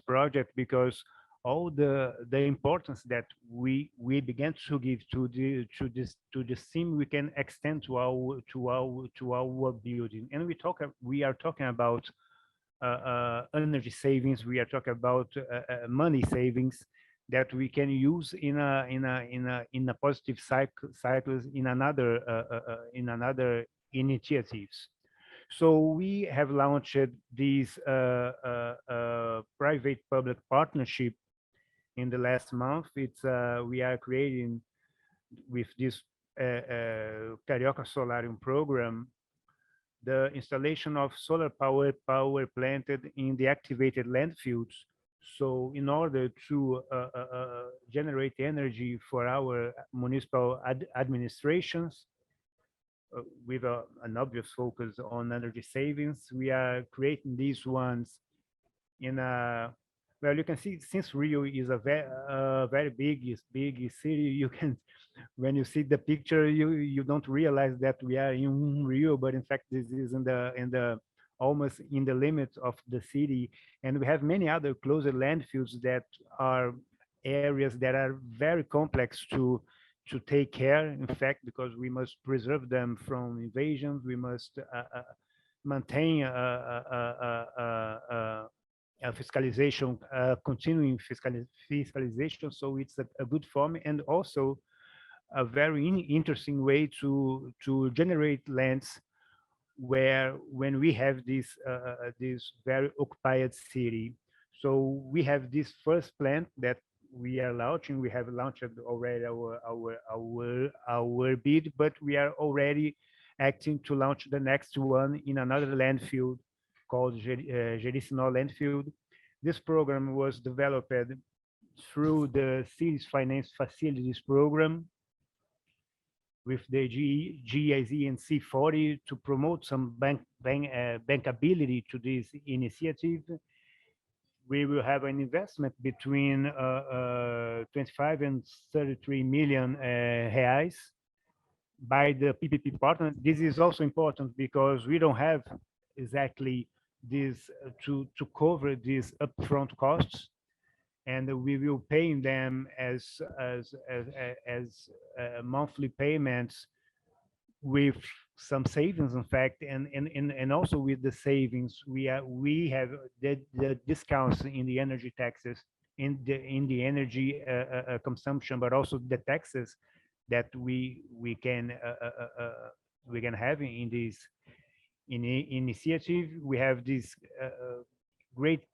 project, because all the importance that we began to give to this theme, we can extend to our building. And we are talking about energy savings. We are talking about money savings. that we can use in a positive cycles in another initiatives. So we have launched this private-public partnership in the last month. It's we are creating with this Carioca Solarium program the installation of solar power planted in the activated landfills. So in order to generate energy for our municipal administrations, with an obvious focus on energy savings, we are creating these ones in a, well, you can see, since Rio is a very big city, you can, when you see the picture, you don't realize that we are in Rio, but in fact this is in the almost in the limits of the city, and we have many other closer landfills that are areas that are very complex to take care, in fact, because we must preserve them from invasions. We must maintain a fiscalization, continuing fiscalization. So it's a good form, and also a very interesting way to generate lands where, when we have this very occupied city. So we have this first plant that we are launching. We have launched already our bid, but we are already acting to launch the next one in another landfill called Jericinó landfill. This program was developed through the city's finance facilities program with the GIZ and C40 to promote some bankability to this initiative. We will have an investment between 25 and 33 million reais by the PPP partner. This is also important because we don't have exactly this to cover these upfront costs, and we will pay them as monthly payments with some savings, in fact, and also with the savings we have the discounts in the energy taxes, in the energy consumption, but also the taxes that we can have in this initiative. We have this great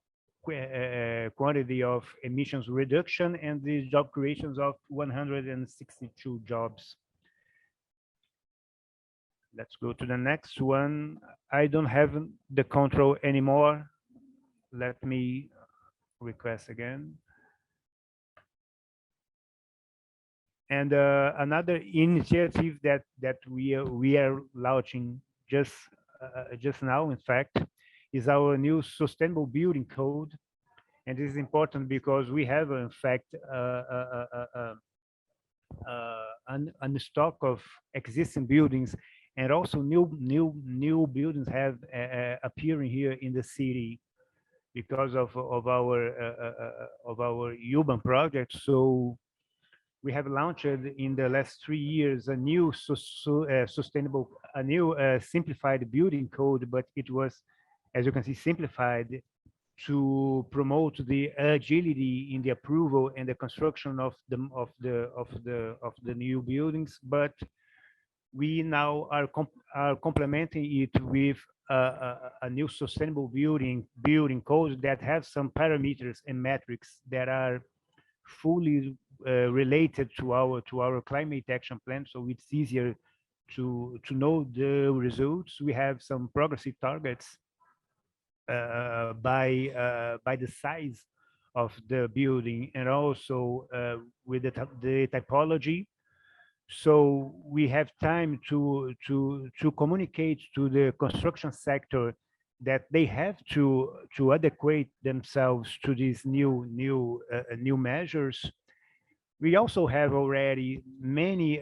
quantity of emissions reduction and the job creations of 162 jobs. Let's go to the next one. I don't have the control anymore. Let me request again. And another initiative that we are launching just now, in fact, is our new sustainable building code. And this is important because we have, in fact, a stock of existing buildings, and also new buildings have appearing here in the city because of our urban project. So we have launched in the last 3 years a new simplified building code, but it was, as you can see, simplified to promote the agility in the approval and the construction of the new buildings. But we now are complementing it with a new sustainable building code that have some parameters and metrics that are fully related to our climate action plan. So it's easier to know the results. We have some progressive targets by the size of the building, and also with the typology. So we have time to communicate to the construction sector that they have to adequate themselves to these new measures. We also have already many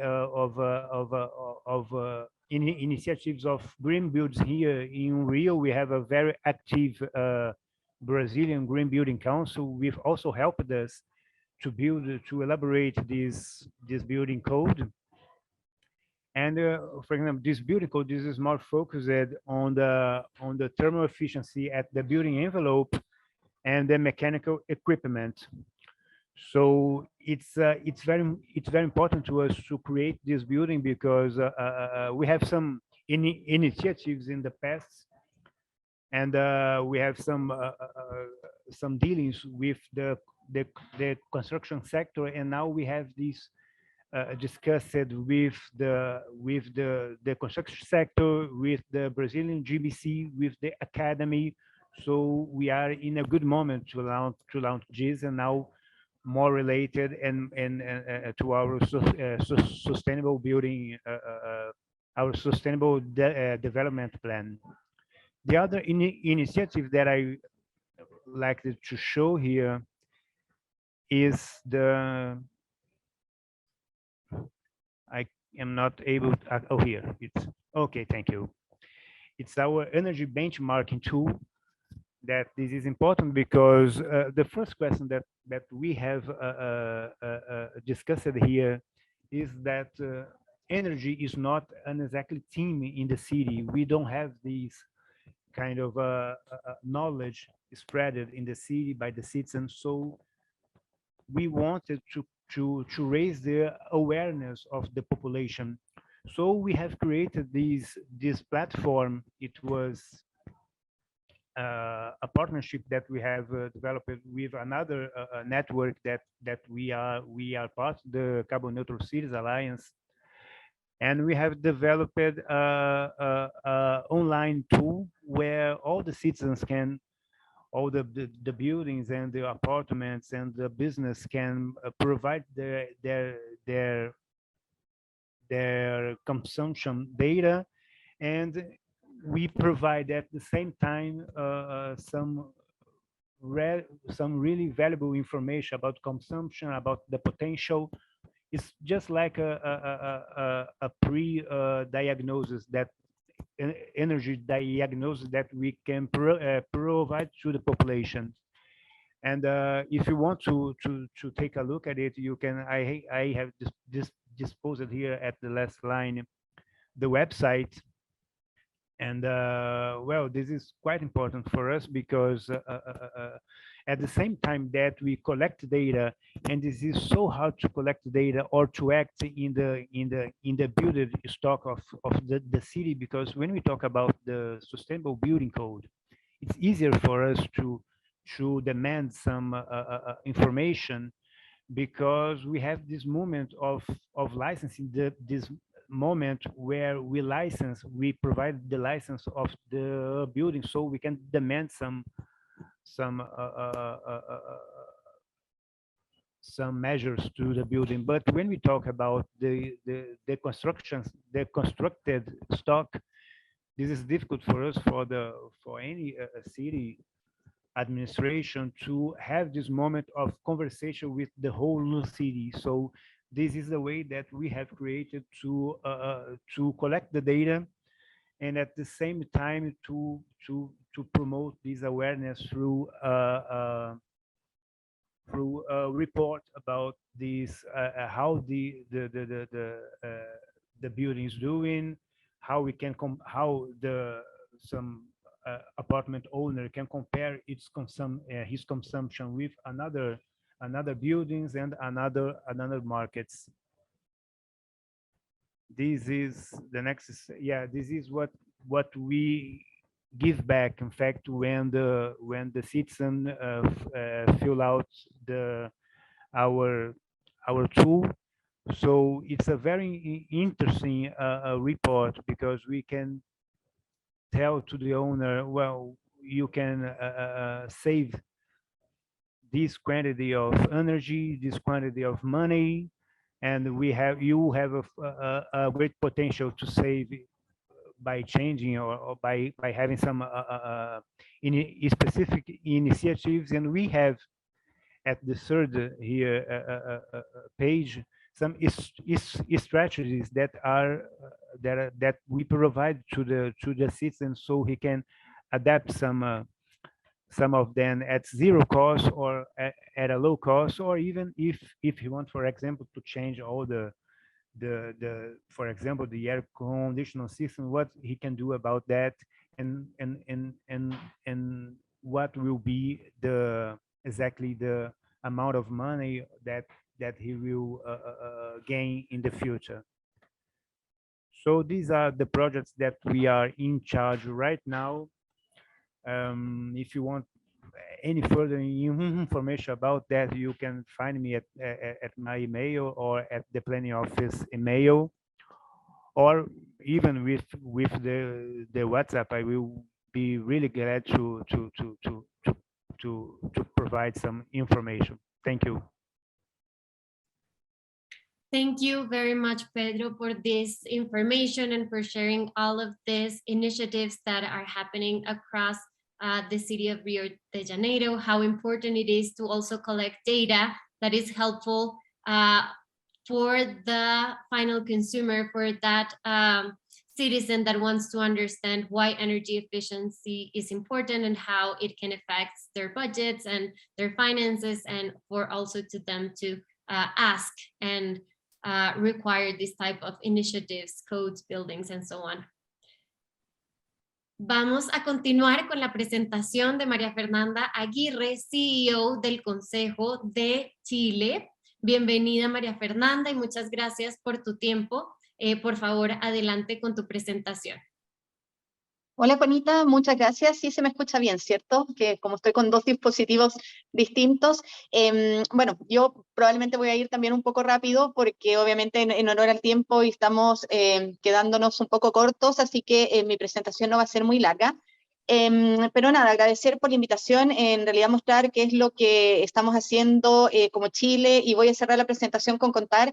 initiatives of green builds here in Rio. We have a very active Brazilian Green Building Council. We've also helped us to elaborate this building code. And for example, this building code, this is more focused on the thermal efficiency at the building envelope and the mechanical equipment. So it's very important to us to create this building because we have some initiatives in the past, and we have some dealings with the construction sector, and now we have this discussed with the construction sector, with the Brazilian GBC, with the academy. So we are in a good moment to launch this, and now more related and to our sustainable building, our sustainable development plan. The other initiative that I like to show here is I am not able to, oh, here it's okay, thank you. It's our energy benchmarking tool. That this is important because the first question that we have discussed here is that energy is not an exactly theme in the city. We don't have these kind of knowledge spread in the city by the citizens. So we wanted to raise the awareness of the population. So we have created this platform. It was a partnership that we have developed with another network that we are part of, the Carbon Neutral Cities Alliance, and we have developed a online tool where all the citizens can, all the buildings and the apartments and the business can provide their consumption data, and we provide at the same time some really valuable information about consumption, about the potential. It's just like a pre-diagnosis, that energy diagnosis that we can provide to the population. And if you want to take a look at it, you can. I have disposed here at the last line the website. And well, this is quite important for us because at the same time that we collect data, and this is so hard to collect data or to act in the building stock of the city, because when we talk about the sustainable building code, it's easier for us to demand some information, because we have this moment of licensing, this moment where we provide the license of the building, so we can demand some measures to the building. But when we talk about the constructed stock, this is difficult for us, for any city administration, to have this moment of conversation with the whole city. So this is the way that we have created to collect the data, and at the same time to promote this awareness through a report about this, how the building is doing, how we can some apartment owner can compare his consumption with another buildings and another markets. This is the next. Yeah, this is what we give back. In fact, when the citizen fill out our tool. So it's a very interesting report, because we can tell to the owner, well, you can save this quantity of energy, this quantity of money, and you have a great potential to save by changing or by having some specific initiatives. And we have at the third here page some strategies that are that we provide to the citizen, so he can adapt some of them at zero cost or at a low cost, or even if he wants, for example, to change all for example, the air conditioning system, what he can do about that, and what will be exactly amount of money that he will gain in the future. So these are the projects that we are in charge right now. If you want any further information about that, you can find me at my email or at the planning office email, or even with the WhatsApp. I will be really glad to provide some information. Thank you. Thank you very much, Pedro, for this information and for sharing all of these initiatives that are happening across the city of Rio de Janeiro, how important it is to also collect data that is helpful for the final consumer, for that citizen that wants to understand why energy efficiency is important and how it can affect their budgets and their finances, and for also to them to ask and require this type of initiatives, codes, buildings, and so on. Vamos a continuar con la presentación de María Fernanda Aguirre, CEO del Consejo de Chile. Bienvenida, María Fernanda, y muchas gracias por tu tiempo. Por favor, adelante con tu presentación. Hola, Juanita, muchas gracias. Sí, se me escucha bien, ¿cierto? Que como estoy con dos dispositivos distintos. Bueno, yo probablemente voy a ir también un poco rápido porque obviamente en honor al tiempo y estamos quedándonos un poco cortos, así que mi presentación no va a ser muy larga. Pero nada, agradecer por la invitación, en realidad mostrar qué es lo que estamos haciendo como Chile, y voy a cerrar la presentación con contar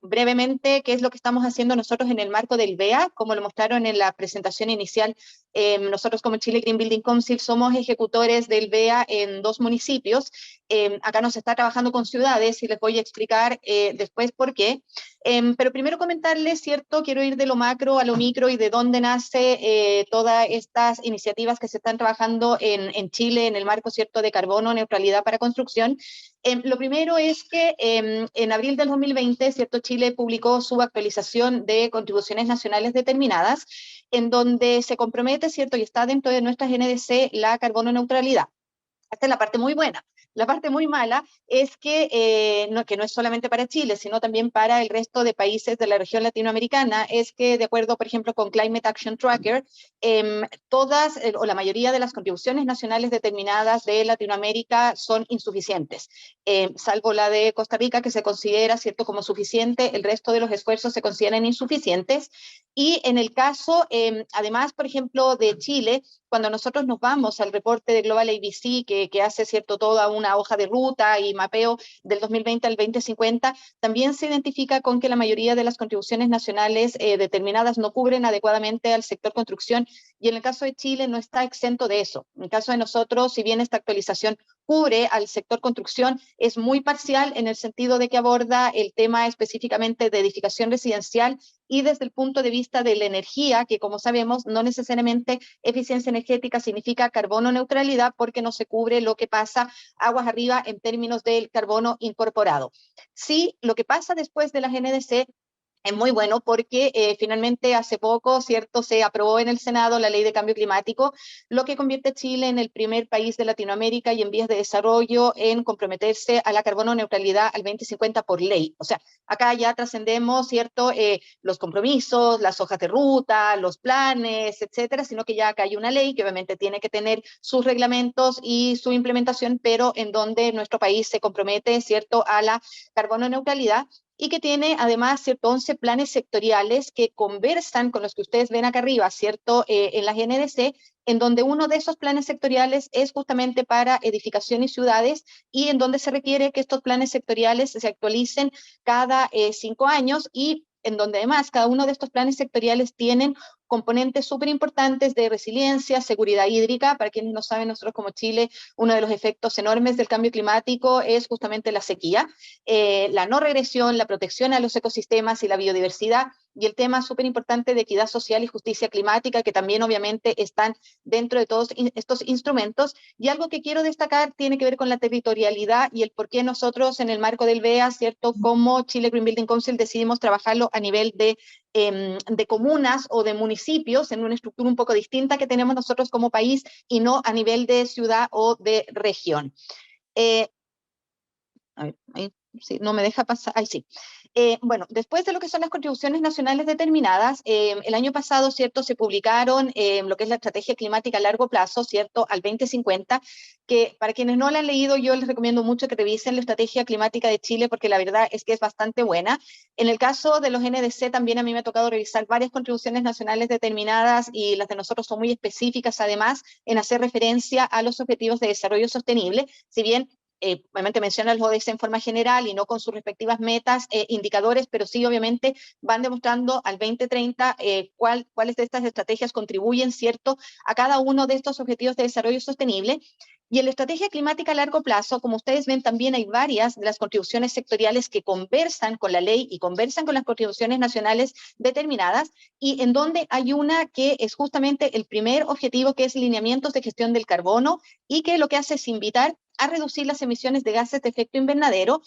brevemente qué es lo que estamos haciendo nosotros en el marco del BEA, como lo mostraron en la presentación inicial. Nosotros como Chile Green Building Council somos ejecutores del BEA en 2 municipios. Acá nos está trabajando con ciudades y les voy a explicar después por qué. Pero primero comentarles, ¿cierto? Quiero ir de lo macro a lo micro y de dónde nace todas estas iniciativas que se están trabajando en Chile en el marco, ¿cierto?, de carbono, neutralidad para construcción. Lo primero es que en abril del 2020, ¿cierto?, Chile publicó su actualización de contribuciones nacionales determinadas, en donde se compromete, ¿cierto?, y está dentro de nuestras NDC la carbono neutralidad. Esta es la parte muy buena. La parte muy mala es que no es solamente para Chile, sino también para el resto de países de la región latinoamericana, es que de acuerdo, por ejemplo, con Climate Action Tracker, todas o la mayoría de las contribuciones nacionales determinadas de Latinoamérica son insuficientes, salvo la de Costa Rica, que se considera, ¿cierto?, como suficiente. El resto de los esfuerzos se consideran insuficientes. Y en el caso, además, por ejemplo, de Chile, cuando nosotros nos vamos al reporte de Global ABC, que hace, ¿cierto?, toda una hoja de ruta y mapeo del 2020 al 2050, también se identifica con que la mayoría de las contribuciones nacionales determinadas no cubren adecuadamente al sector construcción, y en el caso de Chile no está exento de eso. En el caso de nosotros, si bien esta actualización cubre al sector construcción, es muy parcial en el sentido de que aborda el tema específicamente de edificación residencial y desde el punto de vista de la energía, que como sabemos no necesariamente eficiencia energética significa carbono neutralidad, porque no se cubre lo que pasa aguas arriba en términos del carbono incorporado. Sí, lo que pasa después de las NDC es muy bueno porque finalmente hace poco, ¿cierto?, se aprobó en el Senado la Ley de Cambio Climático, lo que convierte a Chile en el primer país de Latinoamérica y en vías de desarrollo en comprometerse a la carbono neutralidad al 2050 por ley. O sea, acá ya trascendemos, ¿cierto?, los compromisos, las hojas de ruta, los planes, etcétera, sino que ya acá hay una ley que obviamente tiene que tener sus reglamentos y su implementación, pero en donde nuestro país se compromete, ¿cierto?, a la carbono neutralidad, y que tiene además, ¿cierto?, 11 planes sectoriales que conversan con los que ustedes ven acá arriba, ¿cierto?, en las NDC, en donde uno de esos planes sectoriales es justamente para edificación y ciudades, y en donde se requiere que estos planes sectoriales se actualicen cada 5 años, y en donde además cada uno de estos planes sectoriales tienen componentes súper importantes de resiliencia, seguridad hídrica. Para quienes no saben, nosotros como Chile, uno de los efectos enormes del cambio climático es justamente la sequía, la no regresión, la protección a los ecosistemas y la biodiversidad, y el tema súper importante de equidad social y justicia climática, que también obviamente están dentro de todos estos instrumentos. Y algo que quiero destacar tiene que ver con la territorialidad y el por qué nosotros en el marco del BEA, ¿cierto?, como Chile Green Building Council decidimos trabajarlo a nivel de comunas o de municipios, en una estructura un poco distinta que tenemos nosotros como país, y no a nivel de ciudad o de región. A ver, ahí sí, no me deja pasar, ahí sí. Bueno, después de lo que son las contribuciones nacionales determinadas, el año pasado, ¿cierto?, se publicaron lo que es la estrategia climática a largo plazo, ¿cierto?, al 2050, que para quienes no la han leído, yo les recomiendo mucho que revisen la estrategia climática de Chile, porque la verdad es que es bastante buena. En el caso de los NDC, también a mí me ha tocado revisar varias contribuciones nacionales determinadas, y las de nosotros son muy específicas, además, en hacer referencia a los objetivos de desarrollo sostenible, si bien obviamente menciona los ODS en forma general y no con sus respectivas metas, indicadores, pero sí obviamente van demostrando al 2030 cuáles de estas estrategias contribuyen, ¿cierto?, a cada uno de estos objetivos de desarrollo sostenible. Y en la estrategia climática a largo plazo, como ustedes ven, también hay varias de las contribuciones sectoriales que conversan con la ley y conversan con las contribuciones nacionales determinadas, y en donde hay una que es justamente el primer objetivo, que es lineamientos de gestión del carbono, y que lo que hace es invitar a reducir las emisiones de gases de efecto invernadero,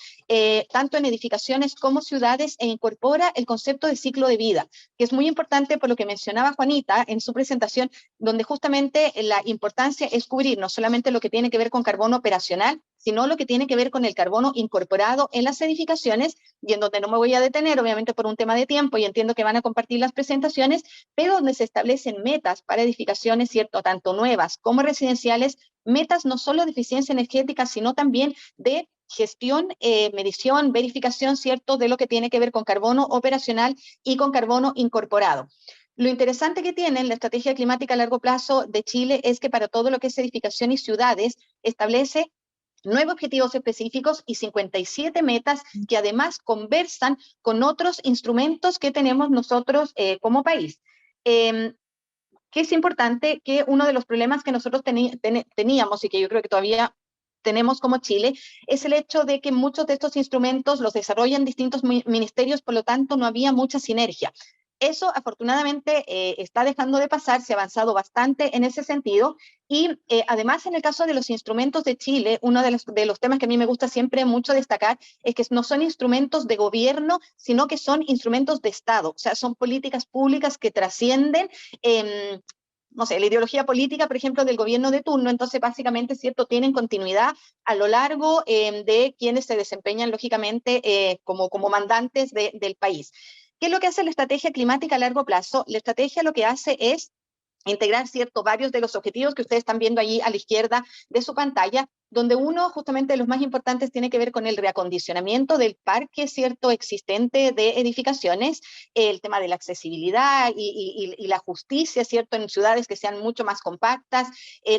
tanto en edificaciones como ciudades, e incorpora el concepto de ciclo de vida, que es muy importante por lo que mencionaba Juanita en su presentación, donde justamente la importancia es cubrir no solamente lo que tiene que ver con carbono operacional, sino lo que tiene que ver con el carbono incorporado en las edificaciones, y en donde no me voy a detener, obviamente por un tema de tiempo, y entiendo que van a compartir las presentaciones, pero donde se establecen metas para edificaciones, ¿cierto?, tanto nuevas como residenciales, metas no solo de eficiencia energética, sino también de gestión, medición, verificación, ¿cierto?, de lo que tiene que ver con carbono operacional y con carbono incorporado. Lo interesante que tiene la estrategia climática a largo plazo de Chile es que para todo lo que es edificación y ciudades establece 9 objetivos específicos y 57 metas que además conversan con otros instrumentos que tenemos nosotros como país. Que es importante, que uno de los problemas que nosotros teníamos, y que yo creo que todavía tenemos como Chile, es el hecho de que muchos de estos instrumentos los desarrollan distintos ministerios, por lo tanto no había mucha sinergia. Eso afortunadamente está dejando de pasar, se ha avanzado bastante en ese sentido, y además en el caso de los instrumentos de Chile, uno de los temas que a mí me gusta siempre mucho destacar es que no son instrumentos de gobierno, sino que son instrumentos de Estado, o sea, son políticas públicas que trascienden no sé, la ideología política, por ejemplo, del gobierno de turno. Entonces, básicamente, ¿cierto?, tienen continuidad a lo largo de quienes se desempeñan, lógicamente, como mandantes del país. ¿Qué es lo que hace la estrategia climática a largo plazo? La estrategia lo que hace es integrar, ¿cierto?, varios de los objetivos que ustedes están viendo allí a la izquierda de su pantalla, donde uno justamente de los más importantes tiene que ver con el reacondicionamiento del parque, ¿cierto?, existente de edificaciones, el tema de la accesibilidad y la justicia, ¿cierto?, en ciudades que sean mucho más compactas,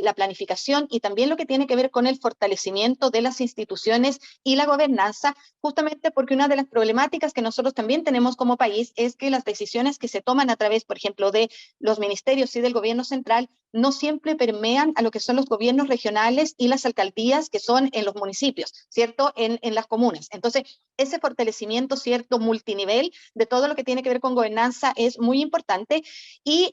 la planificación, y también lo que tiene que ver con el fortalecimiento de las instituciones y la gobernanza, justamente porque una de las problemáticas que nosotros también tenemos como país es que las decisiones que se toman a través, por ejemplo, de los ministerios y del gobierno central no siempre permean a lo que son los gobiernos regionales y las alcaldías que son en los municipios, ¿cierto?, en las comunas. Entonces, ese fortalecimiento, ¿cierto?, multinivel de todo lo que tiene que ver con gobernanza es muy importante, y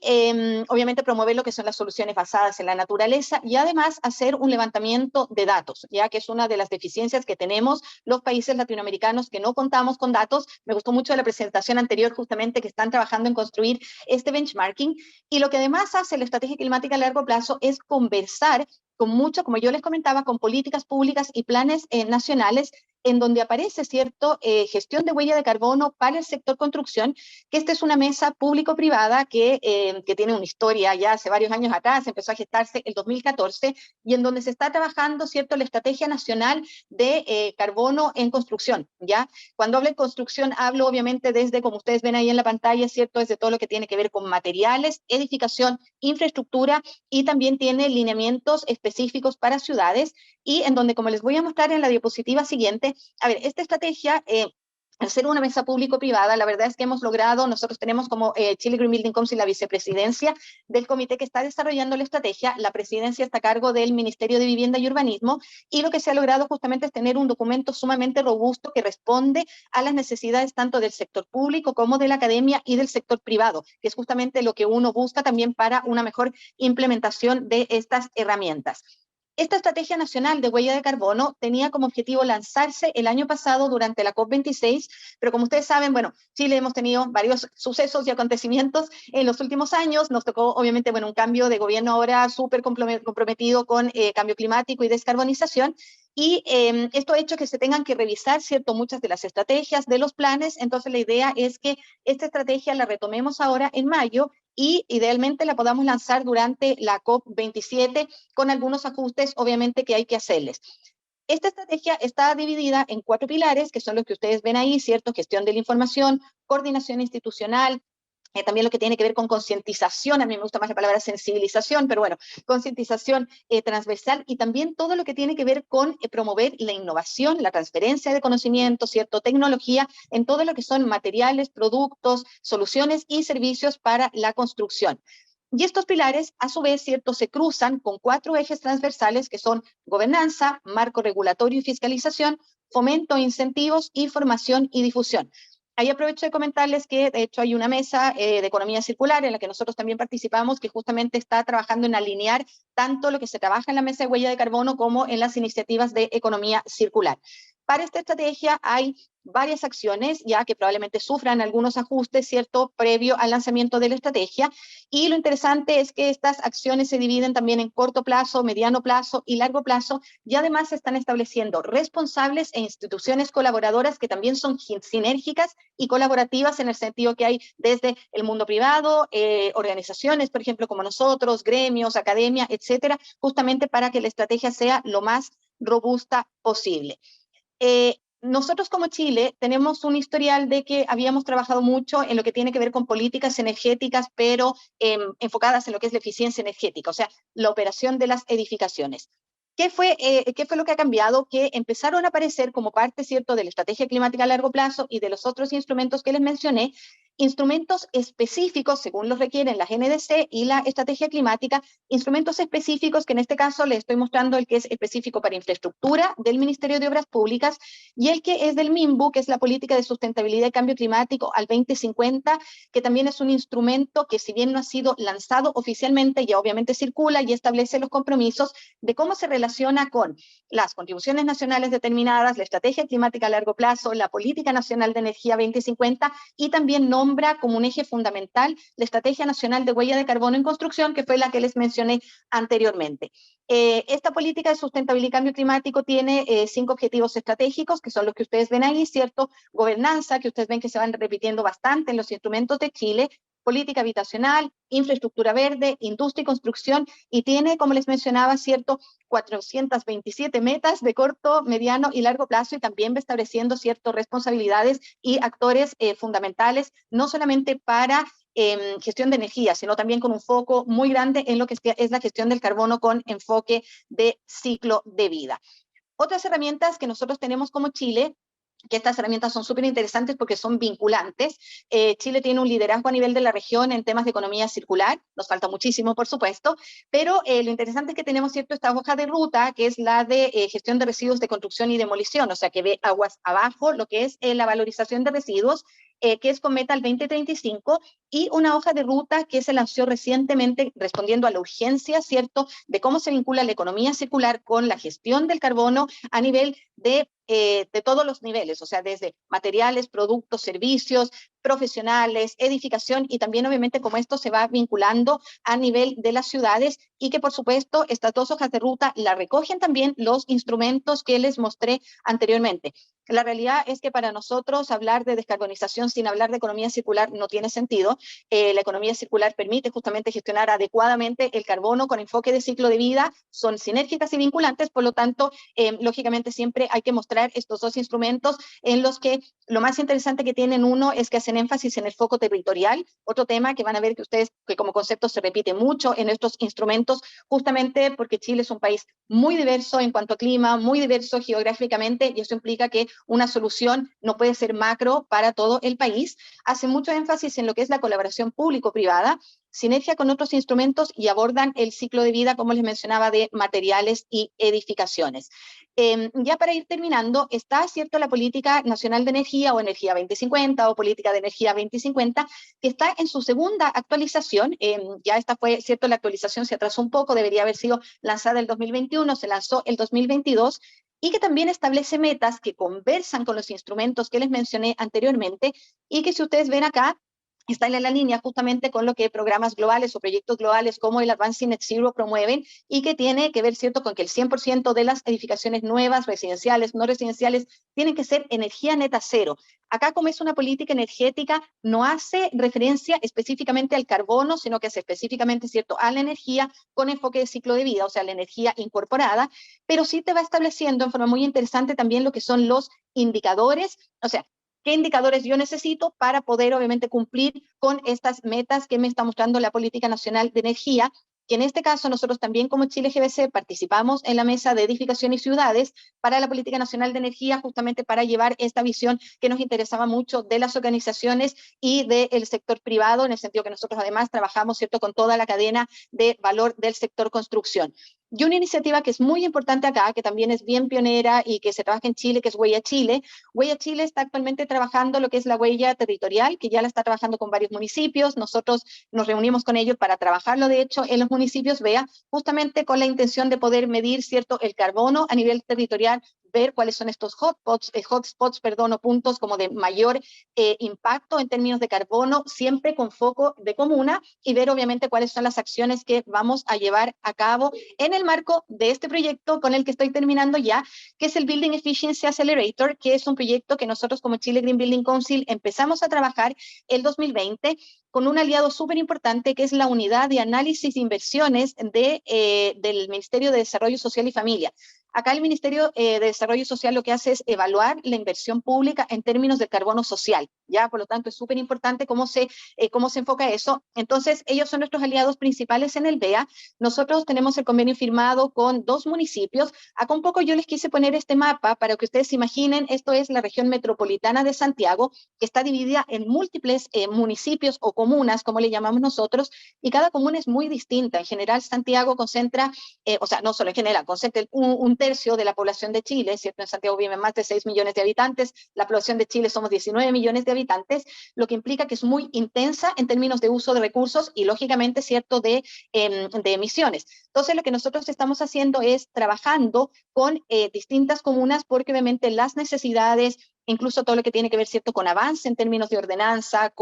obviamente promover lo que son las soluciones basadas en la naturaleza, y además hacer un levantamiento de datos, ya que es una de las deficiencias que tenemos los países latinoamericanos, que no contamos con datos. Me gustó mucho la presentación anterior, justamente, que están trabajando en construir este benchmarking, y lo que además hace la estrategia climática a largo plazo es conversar con mucho, como yo les comentaba, con políticas públicas y planes nacionales, en donde aparece, ¿cierto?, gestión de huella de carbono para el sector construcción, que esta es una mesa público-privada que tiene una historia ya hace varios años atrás, empezó a gestarse el 2014, y en donde se está trabajando, ¿cierto?, la estrategia nacional de carbono en construcción, ¿ya? Cuando hablo de construcción, hablo obviamente desde, como ustedes ven ahí en la pantalla, ¿cierto?, desde todo lo que tiene que ver con materiales, edificación, infraestructura, y también tiene lineamientos específicos para ciudades, y en donde, como les voy a mostrar en la diapositiva siguiente, a ver, esta estrategia, al ser una mesa público-privada, la verdad es que hemos logrado, nosotros tenemos como Chile Green Building Council la vicepresidencia del comité que está desarrollando la estrategia, la presidencia está a cargo del Ministerio de Vivienda y Urbanismo, y lo que se ha logrado justamente es tener un documento sumamente robusto que responde a las necesidades tanto del sector público como de la academia y del sector privado, que es justamente lo que uno busca también para una mejor implementación de estas herramientas. Esta estrategia nacional de huella de carbono tenía como objetivo lanzarse el año pasado durante la COP26, pero como ustedes saben, bueno, Chile hemos tenido varios sucesos y acontecimientos en los últimos años. Nos tocó, obviamente, bueno, un cambio de gobierno ahora súper comprometido con cambio climático y descarbonización, Y esto ha hecho que se tengan que revisar, ¿cierto?, muchas de las estrategias de los planes. Entonces la idea es que esta estrategia la retomemos ahora en mayo y idealmente la podamos lanzar durante la COP27 con algunos ajustes, obviamente, que hay que hacerles. Esta estrategia está dividida en 4 pilares, que son los que ustedes ven ahí, ¿cierto? Gestión de la información, coordinación institucional, también lo que tiene que ver con concientización, a mí me gusta más la palabra sensibilización, pero bueno, concientización transversal, y también todo lo que tiene que ver con promover la innovación, la transferencia de conocimiento, ¿cierto? Tecnología, en todo lo que son materiales, productos, soluciones y servicios para la construcción. Y estos pilares, a su vez, ¿cierto?, se cruzan con 4 ejes transversales que son gobernanza, marco regulatorio y fiscalización, fomento, incentivos y formación y difusión. Ahí aprovecho de comentarles que, de hecho, hay una mesa de economía circular en la que nosotros también participamos, que justamente está trabajando en alinear tanto lo que se trabaja en la mesa de huella de carbono como en las iniciativas de economía circular. Para esta estrategia hay varias acciones ya que probablemente sufran algunos ajustes, ¿cierto?, previo al lanzamiento de la estrategia. Y lo interesante es que estas acciones se dividen también en corto plazo, mediano plazo y largo plazo, y además se están estableciendo responsables e instituciones colaboradoras que también son sinérgicas y colaborativas en el sentido que hay desde el mundo privado, organizaciones, por ejemplo, como nosotros, gremios, academia, etcétera, justamente para que la estrategia sea lo más robusta posible. Nosotros como Chile tenemos un historial de que habíamos trabajado mucho en lo que tiene que ver con políticas energéticas, pero enfocadas en lo que es la eficiencia energética, o sea, la operación de las edificaciones. ¿Qué fue lo que ha cambiado? Que empezaron a aparecer como parte, ¿cierto?, de la estrategia climática a largo plazo y de los otros instrumentos que les mencioné, instrumentos específicos, según los requieren la GNDC y la estrategia climática, instrumentos específicos que en este caso les estoy mostrando el que es específico para infraestructura del Ministerio de Obras Públicas y el que es del MIMBU, que es la Política de Sustentabilidad y Cambio Climático al 2050, que también es un instrumento que si bien no ha sido lanzado oficialmente, ya obviamente circula y establece los compromisos de cómo se relaciona con las contribuciones nacionales determinadas, la estrategia climática a largo plazo, la Política Nacional de Energía 2050 y también nombra como un eje fundamental la Estrategia Nacional de Huella de Carbono en Construcción, que fue la que les mencioné anteriormente. Esta política de sustentabilidad y cambio climático tiene 5 objetivos estratégicos, que son los que ustedes ven ahí, ¿cierto? Gobernanza, que ustedes ven que se van repitiendo bastante en los instrumentos de Chile, política habitacional, infraestructura verde, industria y construcción, y tiene, como les mencionaba, ¿cierto?, 427 metas de corto, mediano y largo plazo, y también va estableciendo, ¿cierto?, responsabilidades y actores fundamentales, no solamente para gestión de energía, sino también con un foco muy grande en lo que es la gestión del carbono con enfoque de ciclo de vida. Otras herramientas que nosotros tenemos como Chile, que estas herramientas son súper interesantes porque son vinculantes. Chile tiene un liderazgo a nivel de la región en temas de economía circular, nos falta muchísimo, por supuesto, pero lo interesante es que tenemos, ¿cierto?, esta hoja de ruta, que es la de gestión de residuos de construcción y demolición, o sea, que ve aguas abajo lo que es la valorización de residuos, que es con meta al 2035, y una hoja de ruta que se lanzó recientemente respondiendo a la urgencia, ¿cierto?, de cómo se vincula la economía circular con la gestión del carbono a nivel de todos los niveles, o sea, desde materiales, productos, servicios, profesionales, edificación, y también obviamente cómo esto se va vinculando a nivel de las ciudades, y que por supuesto estas 2 hojas de ruta la recogen también los instrumentos que les mostré anteriormente. La realidad es que para nosotros hablar de descarbonización sin hablar de economía circular no tiene sentido. La economía circular permite justamente gestionar adecuadamente el carbono con enfoque de ciclo de vida, son sinérgicas y vinculantes, por lo tanto, lógicamente siempre hay que mostrar estos 2 instrumentos en los que lo más interesante que tienen, uno es que hacen énfasis en el foco territorial, otro tema que van a ver que ustedes, que como concepto se repite mucho en estos instrumentos, justamente porque Chile es un país muy diverso en cuanto a clima, muy diverso geográficamente, y eso implica que una solución no puede ser macro para todo el país. Hace mucho énfasis en lo que es la colaboración público-privada, sinergia con otros instrumentos y abordan el ciclo de vida, como les mencionaba, de materiales y edificaciones. Ya para ir terminando, está, ¿cierto?, la Política Nacional de Energía o Energía 2050 o Política de Energía 2050, que está en su segunda actualización. Ya esta fue, ¿cierto?, la actualización se atrasó un poco, debería haber sido lanzada el 2021, se lanzó el 2022, y que también establece metas que conversan con los instrumentos que les mencioné anteriormente, y que si ustedes ven acá, está en la línea justamente con lo que programas globales o proyectos globales como el Advancing Net Zero promueven, y que tiene que ver, ¿cierto?, con que el 100% de las edificaciones nuevas, residenciales, no residenciales, tienen que ser energía neta cero. Acá, como es una política energética, no hace referencia específicamente al carbono, sino que hace específicamente, ¿cierto?, a la energía con enfoque de ciclo de vida, o sea, la energía incorporada, pero sí te va estableciendo en forma muy interesante también lo que son los indicadores, o sea, qué indicadores yo necesito para poder obviamente cumplir con estas metas que me está mostrando la Política Nacional de Energía, que en este caso nosotros también como Chile GBC participamos en la mesa de edificación y ciudades para la Política Nacional de Energía, justamente para llevar esta visión que nos interesaba mucho de las organizaciones y del sector privado, en el sentido que nosotros además trabajamos, ¿cierto?, con toda la cadena de valor del sector construcción. Y una iniciativa que es muy importante acá, que también es bien pionera y que se trabaja en Chile, que es Huella Chile. Huella Chile está actualmente trabajando lo que es la huella territorial, que ya la está trabajando con varios municipios. Nosotros nos reunimos con ellos para trabajarlo, de hecho, en los municipios, justamente con la intención de poder medir, ¿cierto?, el carbono a nivel territorial, ver cuáles son estos hotspots, o puntos como de mayor impacto en términos de carbono, siempre con foco de comuna, y ver obviamente cuáles son las acciones que vamos a llevar a cabo en el marco de este proyecto con el que estoy terminando ya, que es el Building Efficiency Accelerator, que es un proyecto que nosotros como Chile Green Building Council empezamos a trabajar el 2020 con un aliado súper importante que es la Unidad de Análisis de Inversiones del Ministerio de Desarrollo Social y Familia. Acá el Ministerio de Desarrollo Social lo que hace es evaluar la inversión pública en términos del carbono social, ¿ya? Por lo tanto, es súper importante cómo se enfoca eso. Entonces, ellos son nuestros aliados principales en el BEA. Nosotros tenemos el convenio firmado con 2 municipios. Acá un poco yo les quise poner este mapa para que ustedes se imaginen. Esto es la región metropolitana de Santiago, que está dividida en múltiples municipios o comunas, como le llamamos nosotros, y cada comuna es muy distinta. En general, Santiago concentra, o sea, no solo en general, concentra un tercio de la población de Chile, ¿cierto? En Santiago viven más de 6 millones de habitantes, la población de Chile somos 19 millones de habitantes, lo que implica que es muy intensa en términos de uso de recursos y, lógicamente, ¿cierto?, de emisiones. Entonces, lo que nosotros estamos haciendo es trabajando con distintas comunas, porque obviamente las necesidades, incluso todo lo que tiene que ver, ¿cierto?, con avance en términos de ordenanza,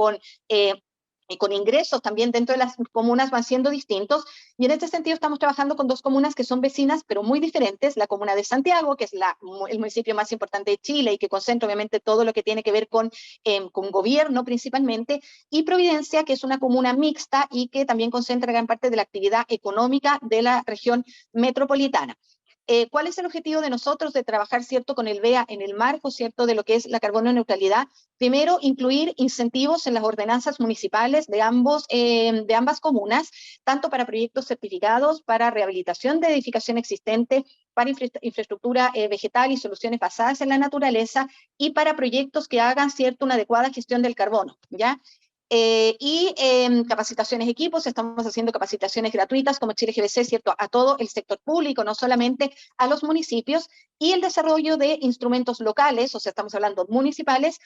y con ingresos también dentro de las comunas van siendo distintos, y en este sentido estamos trabajando con 2 comunas que son vecinas, pero muy diferentes. La comuna de Santiago, que es el municipio más importante de Chile y que concentra obviamente todo lo que tiene que ver con gobierno principalmente, y Providencia, que es una comuna mixta y que también concentra gran parte de la actividad económica de la región metropolitana. ¿Cuál es el objetivo de nosotros de trabajar, ¿cierto?, con el BEA en el marco, ¿cierto?, de lo que es la carbono neutralidad? Primero, incluir incentivos en las ordenanzas municipales de ambas comunas, tanto para proyectos certificados, para rehabilitación de edificación existente, para infraestructura vegetal y soluciones basadas en la naturaleza, y para proyectos que hagan, ¿cierto?, una adecuada gestión del carbono, ¿ya? Capacitaciones equipos, estamos haciendo capacitaciones gratuitas como Chile GBC, ¿cierto?, a todo el sector público, no solamente a los municipios, y el desarrollo de instrumentos locales, o sea, estamos hablando municipales,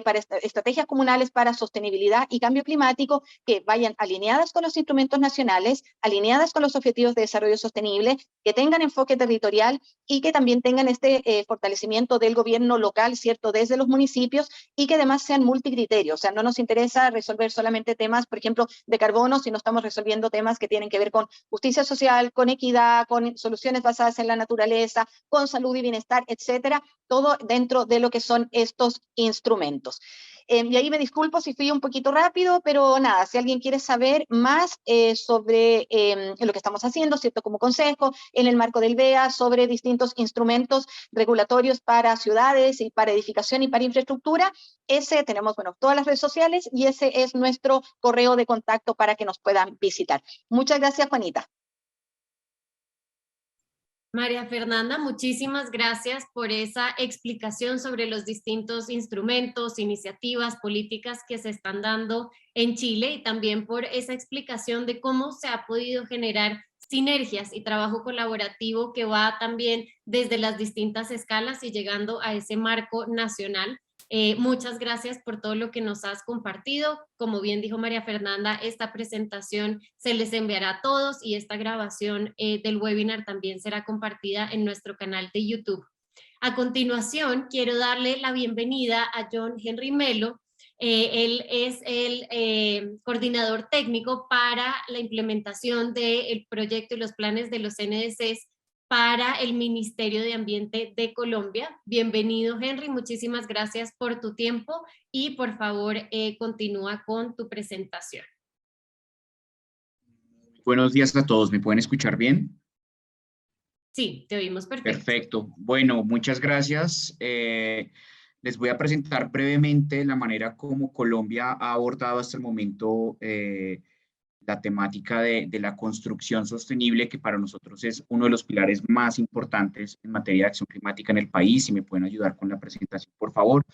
para estrategias comunales para sostenibilidad y cambio climático que vayan alineadas con los instrumentos nacionales, alineadas con los objetivos de desarrollo sostenible, que tengan enfoque territorial y que también tengan este fortalecimiento del gobierno local, ¿cierto?, desde los municipios, y que además sean multicriterios. O sea, no nos interesa resolver solamente temas, por ejemplo, de carbono, sino estamos resolviendo temas que tienen que ver con justicia social, con equidad, con soluciones basadas en la naturaleza, con salud y bienestar, etcétera, todo dentro de lo que son estos instrumentos. Y ahí me disculpo si fui un poquito rápido, pero nada, si alguien quiere saber más sobre lo que estamos haciendo, ¿cierto?, como consejo, en el marco del BEA, sobre distintos instrumentos regulatorios para ciudades y para edificación y para infraestructura, tenemos, bueno, todas las redes sociales, y ese es nuestro correo de contacto para que nos puedan visitar. Muchas gracias, Juanita. María Fernanda, muchísimas gracias por esa explicación sobre los distintos instrumentos, iniciativas, políticas que se están dando en Chile, y también por esa explicación de cómo se ha podido generar sinergias y trabajo colaborativo que va también desde las distintas escalas y llegando a ese marco nacional. Muchas gracias por todo lo que nos has compartido. Como bien dijo María Fernanda, esta presentación se les enviará a todos, y esta grabación del webinar también será compartida en nuestro canal de YouTube. A continuación, quiero darle la bienvenida a John Henry Melo. Él es el coordinador técnico para la implementación del proyecto y los planes de los NDCs para el Ministerio de Ambiente de Colombia. Bienvenido, Henry, muchísimas gracias por tu tiempo y por favor continúa con tu presentación. Buenos días a todos, ¿me pueden escuchar bien? Sí, te oímos perfecto. Perfecto, bueno, muchas gracias. Les voy a presentar brevemente la manera como Colombia ha abordado hasta el momento la temática de la construcción sostenible, que para nosotros es uno de los pilares más importantes en materia de acción climática en el país. Si me pueden ayudar con la presentación, por favor.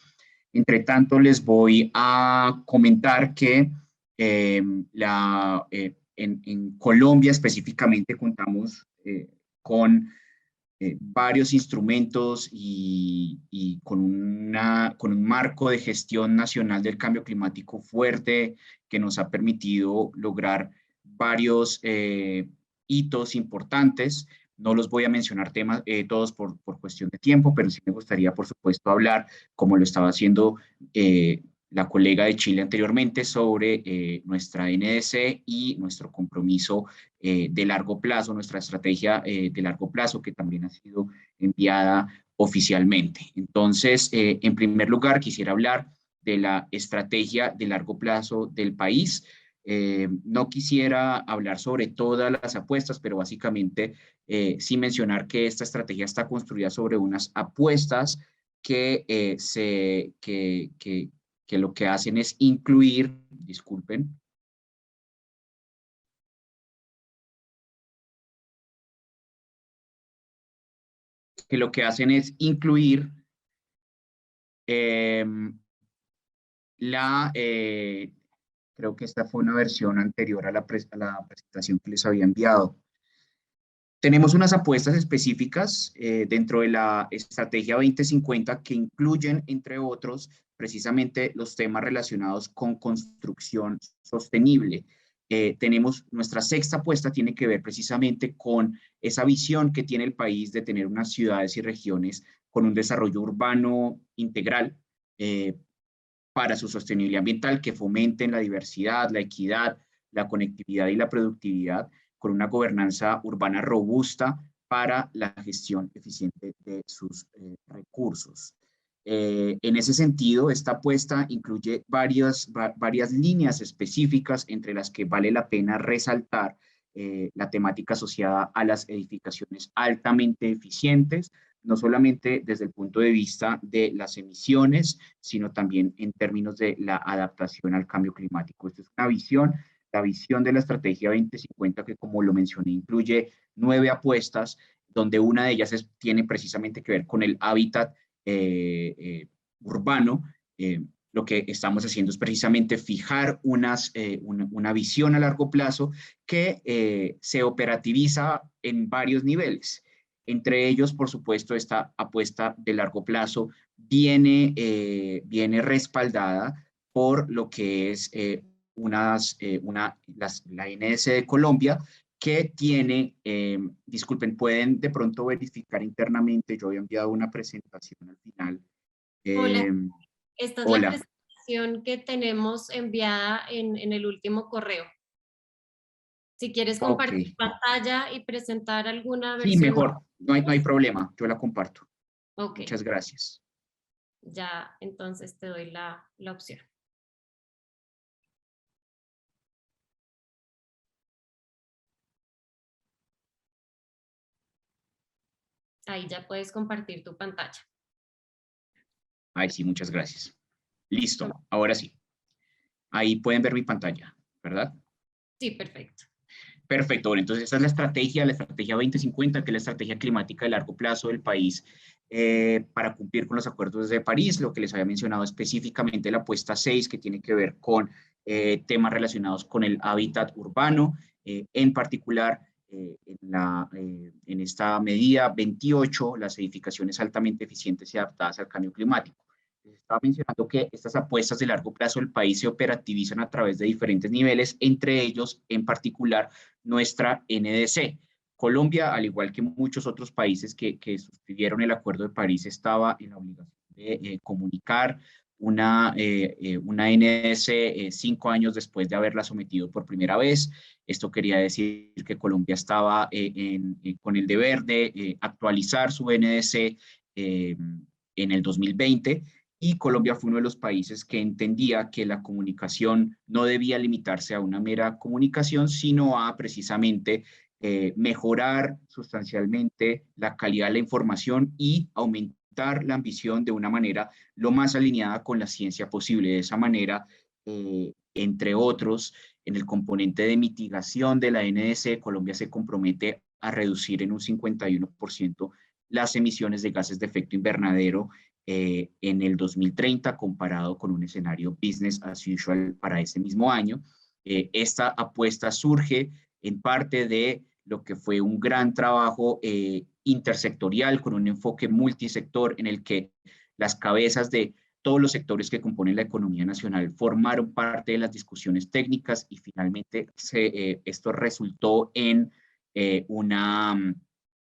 Entre tanto, les voy a comentar que en Colombia específicamente contamos con varios instrumentos y con un marco de gestión nacional del cambio climático fuerte que nos ha permitido lograr varios hitos importantes. No los voy a mencionar todos por cuestión de tiempo, pero sí me gustaría, por supuesto, hablar, como lo estaba haciendo la colega de Chile anteriormente, sobre nuestra NDC y nuestro compromiso de largo plazo, nuestra estrategia de largo plazo, que también ha sido enviada oficialmente. Entonces, en primer lugar, quisiera hablar de la estrategia de largo plazo del país. No quisiera hablar sobre todas las apuestas, pero básicamente sí mencionar que esta estrategia está construida sobre unas apuestas que lo que hacen es incluir, disculpen, que lo que hacen es incluir creo que esta fue una versión anterior a la presentación que les había enviado. Tenemos unas apuestas específicas dentro de la Estrategia 2050 que incluyen, entre otros, precisamente los temas relacionados con construcción sostenible. Tenemos nuestra sexta apuesta, tiene que ver precisamente con esa visión que tiene el país de tener unas ciudades y regiones con un desarrollo urbano integral para su sostenibilidad ambiental, que fomenten la diversidad, la equidad, la conectividad y la productividad, con una gobernanza urbana robusta para la gestión eficiente de sus recursos. En ese sentido, esta apuesta incluye varias líneas específicas, entre las que vale la pena resaltar la temática asociada a las edificaciones altamente eficientes, no solamente desde el punto de vista de las emisiones, sino también en términos de la adaptación al cambio climático. Esta es una visión, la visión de la Estrategia 2050, que, como lo mencioné, incluye 9 apuestas, donde una de ellas tiene precisamente que ver con el hábitat urbano. Lo que estamos haciendo es precisamente fijar una visión a largo plazo que se operativiza en varios niveles. Entre ellos, por supuesto, esta apuesta de largo plazo viene respaldada por lo que es la NDC de Colombia, que tiene, disculpen, pueden de pronto verificar internamente, yo había enviado una presentación al final. Hola, esta es hola. la presentación que tenemos enviada en el último correo. Si quieres compartir pantalla y presentar alguna versión. Sí, mejor, no hay problema, yo la comparto. Okay. Muchas gracias. Ya, entonces te doy la opción. Ahí ya puedes compartir tu pantalla. Ahí sí, muchas gracias. Listo, ahora sí. Ahí pueden ver mi pantalla, ¿verdad? Sí, perfecto. Perfecto, bueno, entonces esta es la Estrategia 2050, que es la estrategia climática de largo plazo del país para cumplir con los acuerdos de París, lo que les había mencionado específicamente la apuesta 6, que tiene que ver con temas relacionados con el hábitat urbano, en particular en esta medida 28, las edificaciones altamente eficientes y adaptadas al cambio climático. Les estaba mencionando que estas apuestas de largo plazo del país se operativizan a través de diferentes niveles, entre ellos, en particular, nuestra NDC. Colombia, al igual que muchos otros países que suscribieron el Acuerdo de París, estaba en la obligación de comunicar una NDC 5 años después de haberla sometido por primera vez. Esto quería decir que Colombia estaba con el deber de actualizar su NDC en el 2020, y Colombia fue uno de los países que entendía que la comunicación no debía limitarse a una mera comunicación, sino a precisamente mejorar sustancialmente la calidad de la información y aumentar la ambición de una manera lo más alineada con la ciencia posible. De esa manera, entre otros, en el componente de mitigación de la NDC, Colombia se compromete a reducir en un 51% las emisiones de gases de efecto invernadero en el 2030, comparado con un escenario business as usual para ese mismo año. Esta apuesta surge en parte de lo que fue un gran trabajo intersectorial con un enfoque multisector, en el que las cabezas de todos los sectores que componen la economía nacional formaron parte de las discusiones técnicas, y finalmente esto resultó en una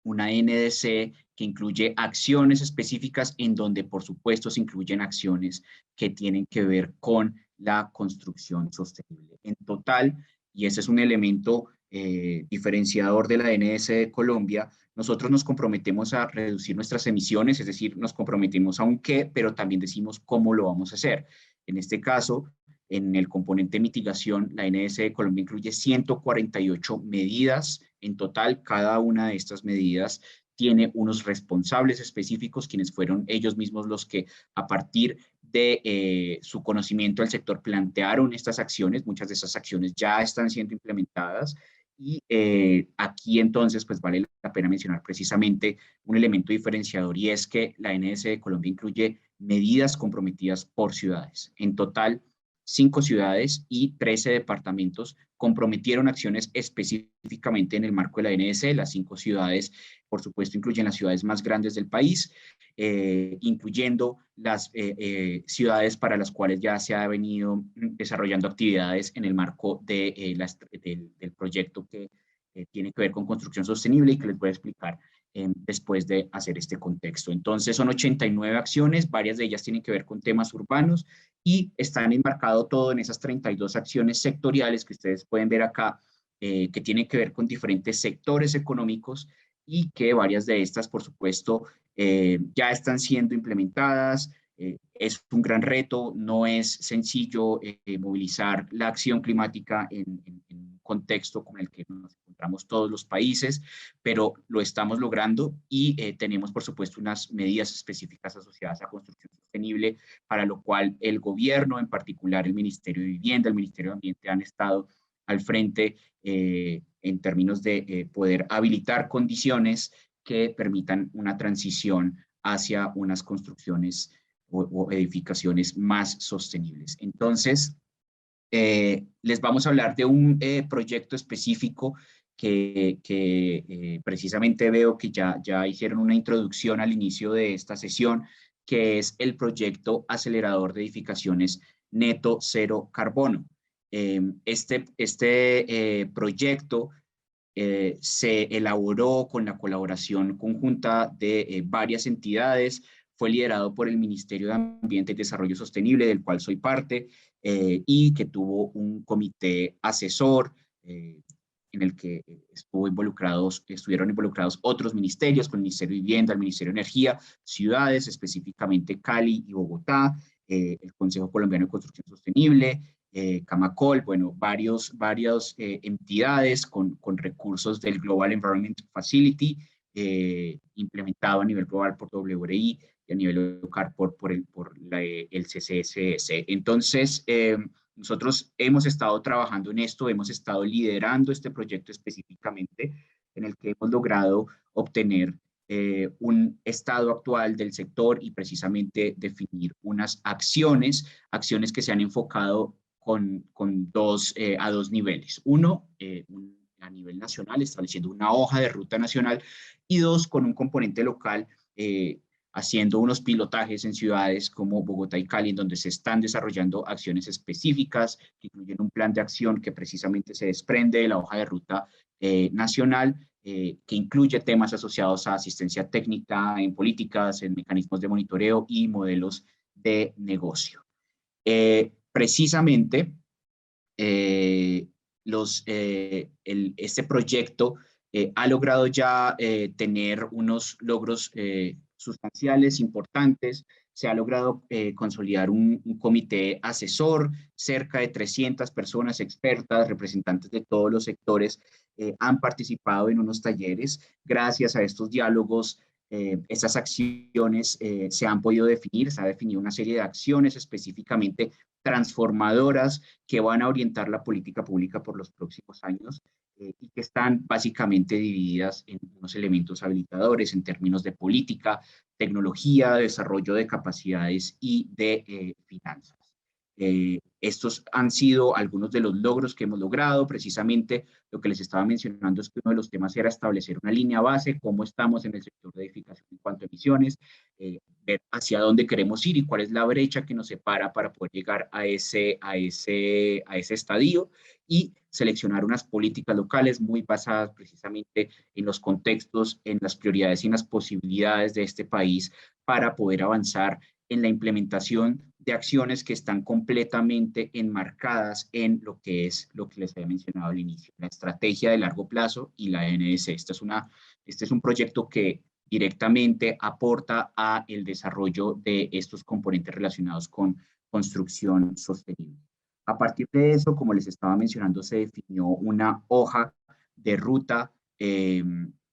NDC que incluye acciones específicas, en donde por supuesto se incluyen acciones que tienen que ver con la construcción sostenible. En total, y ese es un elemento diferenciador de la NDC de Colombia, nosotros nos comprometemos a reducir nuestras emisiones, es decir, nos comprometemos a un qué, pero también decimos cómo lo vamos a hacer. En este caso, en el componente mitigación, la NDC de Colombia incluye 148 medidas en total. Cada una de estas medidas tiene unos responsables específicos, quienes fueron ellos mismos los que, a partir de su conocimiento del sector, plantearon estas acciones. Muchas de esas acciones ya están siendo implementadas, y aquí entonces pues vale la pena mencionar precisamente un elemento diferenciador, y es que la NDC de Colombia incluye medidas comprometidas por ciudades. En total, 5 ciudades y 13 departamentos comprometieron acciones específicamente en el marco de la NDC. Las 5 ciudades, por supuesto, incluyen las ciudades más grandes del país, incluyendo las ciudades para las cuales ya se ha venido desarrollando actividades en el marco del proyecto que tiene que ver con construcción sostenible, y que les voy a explicar después de hacer este contexto. Entonces son 89 acciones, varias de ellas tienen que ver con temas urbanos, y están enmarcado todo en esas 32 acciones sectoriales que ustedes pueden ver acá, que tienen que ver con diferentes sectores económicos, y que varias de estas, por supuesto, ya están siendo implementadas. Es un gran reto, no es sencillo movilizar la acción climática en un contexto con el que nos encontramos todos los países, pero lo estamos logrando, y tenemos, por supuesto, unas medidas específicas asociadas a construcción sostenible, para lo cual el gobierno, en particular el Ministerio de Vivienda, el Ministerio de Ambiente, han estado al frente en términos de poder habilitar condiciones que permitan una transición hacia unas construcciones o edificaciones más sostenibles. Entonces, les vamos a hablar de un proyecto específico que precisamente veo que ya hicieron una introducción al inicio de esta sesión, que es el proyecto acelerador de edificaciones neto cero carbono. Este proyecto se elaboró con la colaboración conjunta de varias entidades. Fue liderado por el Ministerio de Ambiente y Desarrollo Sostenible, del cual soy parte, y que tuvo un comité asesor en el que estuvieron involucrados otros ministerios, con el Ministerio de Vivienda, el Ministerio de Energía, ciudades, específicamente Cali y Bogotá, el Consejo Colombiano de Construcción Sostenible, Camacol, bueno, varias entidades con recursos del Global Environment Facility, implementado a nivel global por WRI y a nivel local por el CCSS. Entonces, nosotros hemos estado trabajando en esto, hemos estado liderando este proyecto específicamente, en el que hemos logrado obtener un estado actual del sector, y precisamente definir unas acciones que se han enfocado a dos niveles. Uno, a nivel nacional, estableciendo una hoja de ruta nacional, y dos, con un componente local, haciendo unos pilotajes en ciudades como Bogotá y Cali, en donde se están desarrollando acciones específicas que incluyen un plan de acción que precisamente se desprende de la hoja de ruta nacional, que incluye temas asociados a asistencia técnica en políticas, en mecanismos de monitoreo y modelos de negocio. Precisamente, este proyecto ha logrado ya tener unos logros sustanciales, importantes. Se ha logrado consolidar un comité asesor, cerca de 300 personas expertas, representantes de todos los sectores, han participado en unos talleres. Gracias a estos diálogos, estas acciones se han podido definir, se ha definido una serie de acciones específicamente transformadoras que van a orientar la política pública por los próximos años y que están básicamente divididas en unos elementos habilitadores en términos de política, tecnología, desarrollo de capacidades y de finanzas. Estos han sido algunos de los logros que hemos logrado. Precisamente lo que les estaba mencionando es que uno de los temas era establecer una línea base, cómo estamos en el sector de edificación en cuanto a emisiones, ver hacia dónde queremos ir y cuál es la brecha que nos separa para poder llegar a ese estadio, y seleccionar unas políticas locales muy basadas precisamente en los contextos, en las prioridades y en las posibilidades de este país para poder avanzar en la implementación de acciones que están completamente enmarcadas en lo que les había mencionado al inicio, la estrategia de largo plazo y la NDC. Este es un proyecto que directamente aporta a el desarrollo de estos componentes relacionados con construcción sostenible. A partir de eso, como les estaba mencionando, se definió una hoja de ruta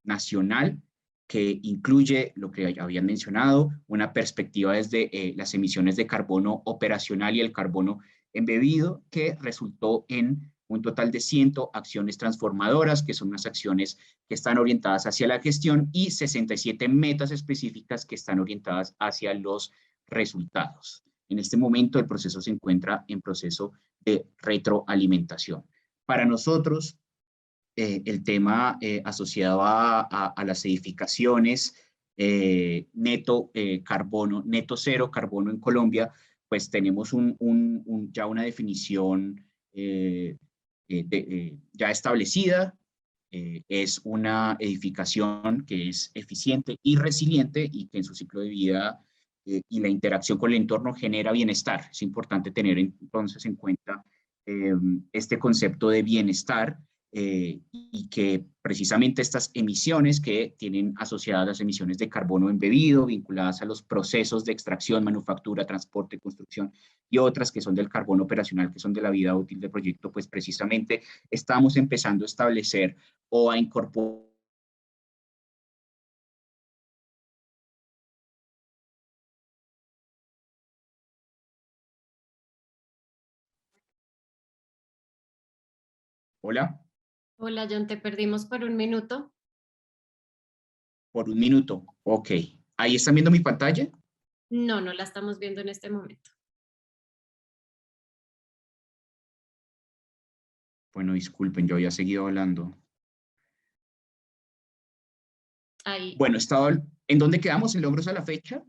nacional que incluye lo que habían mencionado, una perspectiva desde las emisiones de carbono operacional y el carbono embebido, que resultó en un total de 100 acciones transformadoras, que son unas acciones que están orientadas hacia la gestión, y 67 metas específicas que están orientadas hacia los resultados. En este momento el proceso se encuentra en proceso de retroalimentación. Para nosotros, el tema asociado a las edificaciones neto cero carbono en Colombia, pues tenemos ya una definición ya establecida. Es una edificación que es eficiente y resiliente y que en su ciclo de vida y la interacción con el entorno genera bienestar. Es importante tener entonces en cuenta este concepto de bienestar y que precisamente estas emisiones que tienen asociadas las emisiones de carbono embebido, vinculadas a los procesos de extracción, manufactura, transporte, construcción y otras que son del carbono operacional, que son de la vida útil del proyecto, pues precisamente estamos empezando a establecer o a incorporar Hola. Hola, John, te perdimos por un minuto. Por un minuto, ok. ¿Ahí están viendo mi pantalla? No, no la estamos viendo en este momento. Bueno, disculpen, yo había seguido hablando. Ahí. Bueno, ¿en dónde quedamos en logros a la fecha?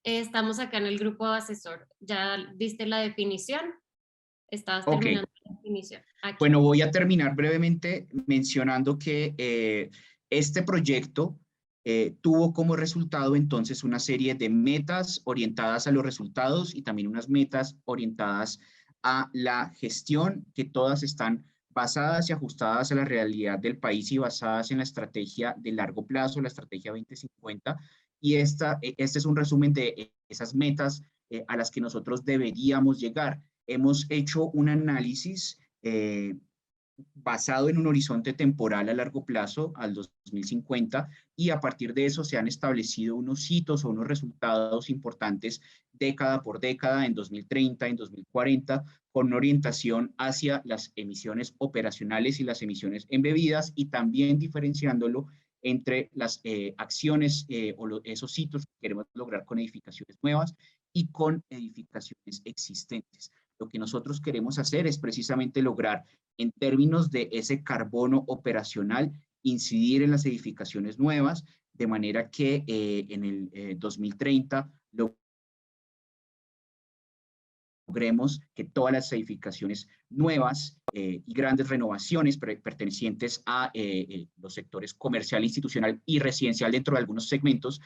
Estamos acá en el grupo asesor. ¿Ya viste la definición? Estabas Ok. terminando la definición. Aquí. Bueno, voy a terminar brevemente mencionando que este proyecto tuvo como resultado entonces una serie de metas orientadas a los resultados y también unas metas orientadas a la gestión, que todas están basadas y ajustadas a la realidad del país y basadas en la estrategia de largo plazo, la estrategia 2050. Y este es un resumen de esas metas a las que nosotros deberíamos llegar. Hemos hecho un análisis basado en un horizonte temporal a largo plazo, al 2050, y a partir de eso se han establecido unos hitos o unos resultados importantes década por década, en 2030, en 2040, con una orientación hacia las emisiones operacionales y las emisiones embebidas, y también diferenciándolo entre las acciones o esos hitos que queremos lograr con edificaciones nuevas y con edificaciones existentes. Lo que nosotros queremos hacer es precisamente lograr, en términos de ese carbono operacional, incidir en las edificaciones nuevas, de manera que en el 2030 logremos que todas las edificaciones nuevas y grandes renovaciones pertenecientes a los sectores comercial, institucional y residencial dentro de algunos segmentos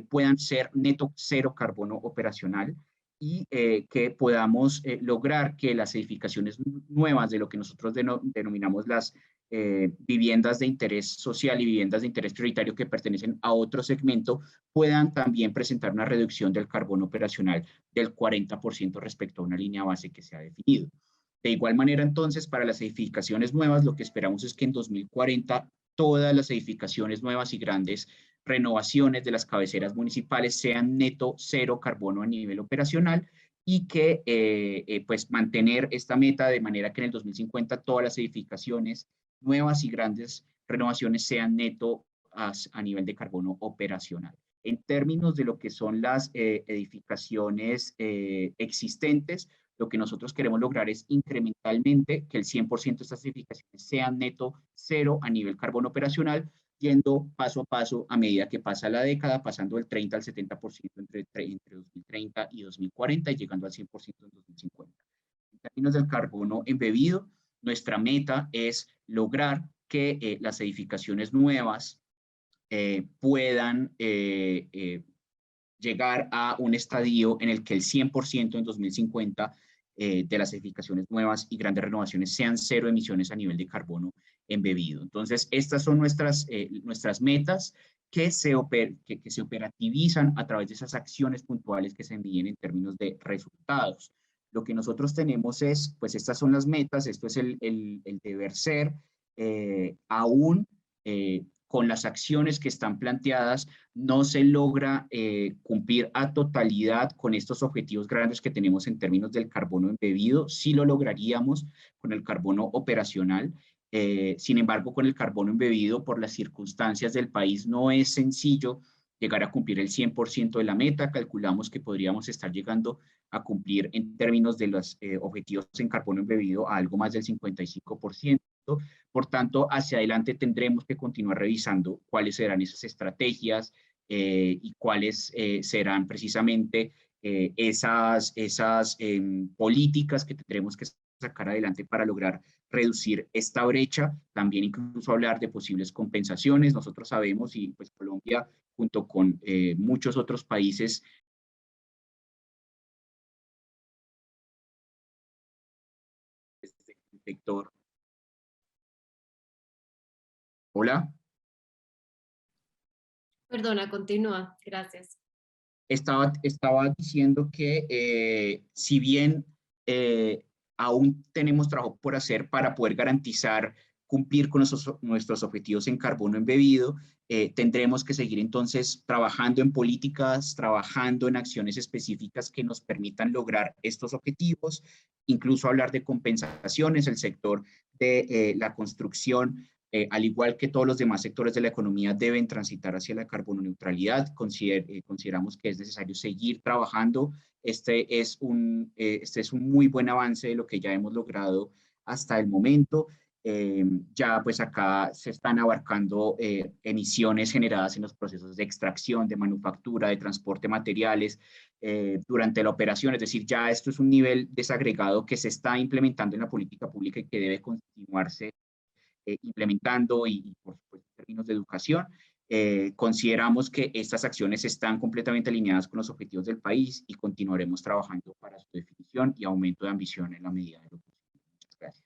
puedan ser neto cero carbono operacional. y que podamos lograr que las edificaciones nuevas de lo que nosotros denominamos las viviendas de interés social y viviendas de interés prioritario que pertenecen a otro segmento puedan también presentar una reducción del carbono operacional del 40% respecto a una línea base que se ha definido. De igual manera, entonces, para las edificaciones nuevas, lo que esperamos es que en 2040 todas las edificaciones nuevas y grandes renovaciones de las cabeceras municipales sean neto cero carbono a nivel operacional y que pues mantener esta meta de manera que en el 2050 todas las edificaciones nuevas y grandes renovaciones sean neto a nivel de carbono operacional. En términos de lo que son las edificaciones existentes, lo que nosotros queremos lograr es incrementalmente que el 100% de estas edificaciones sean neto cero a nivel carbono operacional, yendo paso a paso a medida que pasa la década, pasando del 30 al 70% entre 2030 y 2040 y llegando al 100% en 2050. En términos del carbono embebido, nuestra meta es lograr que las edificaciones nuevas puedan llegar a un estadio en el que el 100% en 2050 de las edificaciones nuevas y grandes renovaciones sean cero emisiones a nivel de carbono embebido. Entonces, estas son nuestras metas que se operativizan a través de esas acciones puntuales que se envíen en términos de resultados. Lo que nosotros tenemos es, pues estas son las metas, esto es el deber ser, aún con las acciones que están planteadas, no se logra cumplir a totalidad con estos objetivos grandes que tenemos en términos del carbono embebido. Sí lo lograríamos con el carbono operacional. Sin embargo, con el carbono embebido, por las circunstancias del país, no es sencillo llegar a cumplir el 100% de la meta. Calculamos que podríamos estar llegando a cumplir en términos de los objetivos en carbono embebido a algo más del 55%. Por tanto, hacia adelante tendremos que continuar revisando cuáles serán esas estrategias y cuáles serán precisamente esas políticas que tendremos que sacar adelante para lograr reducir esta brecha. También incluso hablar de posibles compensaciones. Nosotros sabemos, y pues Colombia junto con muchos otros países del sector. Hola. Perdona, continúa. Gracias. Estaba diciendo que si bien aún tenemos trabajo por hacer para poder garantizar cumplir con nuestros objetivos en carbono embebido, tendremos que seguir entonces trabajando en políticas, trabajando en acciones específicas que nos permitan lograr estos objetivos, incluso hablar de compensaciones. El sector de la construcción, al igual que todos los demás sectores de la economía, deben transitar hacia la carbono neutralidad. Consideramos que es necesario seguir trabajando. Este es un muy buen avance de lo que ya hemos logrado hasta el momento. Ya pues acá se están abarcando emisiones generadas en los procesos de extracción, de manufactura, de transporte de materiales durante la operación. Es decir, ya esto es un nivel desagregado que se está implementando en la política pública y que debe continuarse implementando y por supuesto en términos de educación. Consideramos que estas acciones están completamente alineadas con los objetivos del país y continuaremos trabajando para su definición y aumento de ambición en la medida de lo posible. Muchas gracias.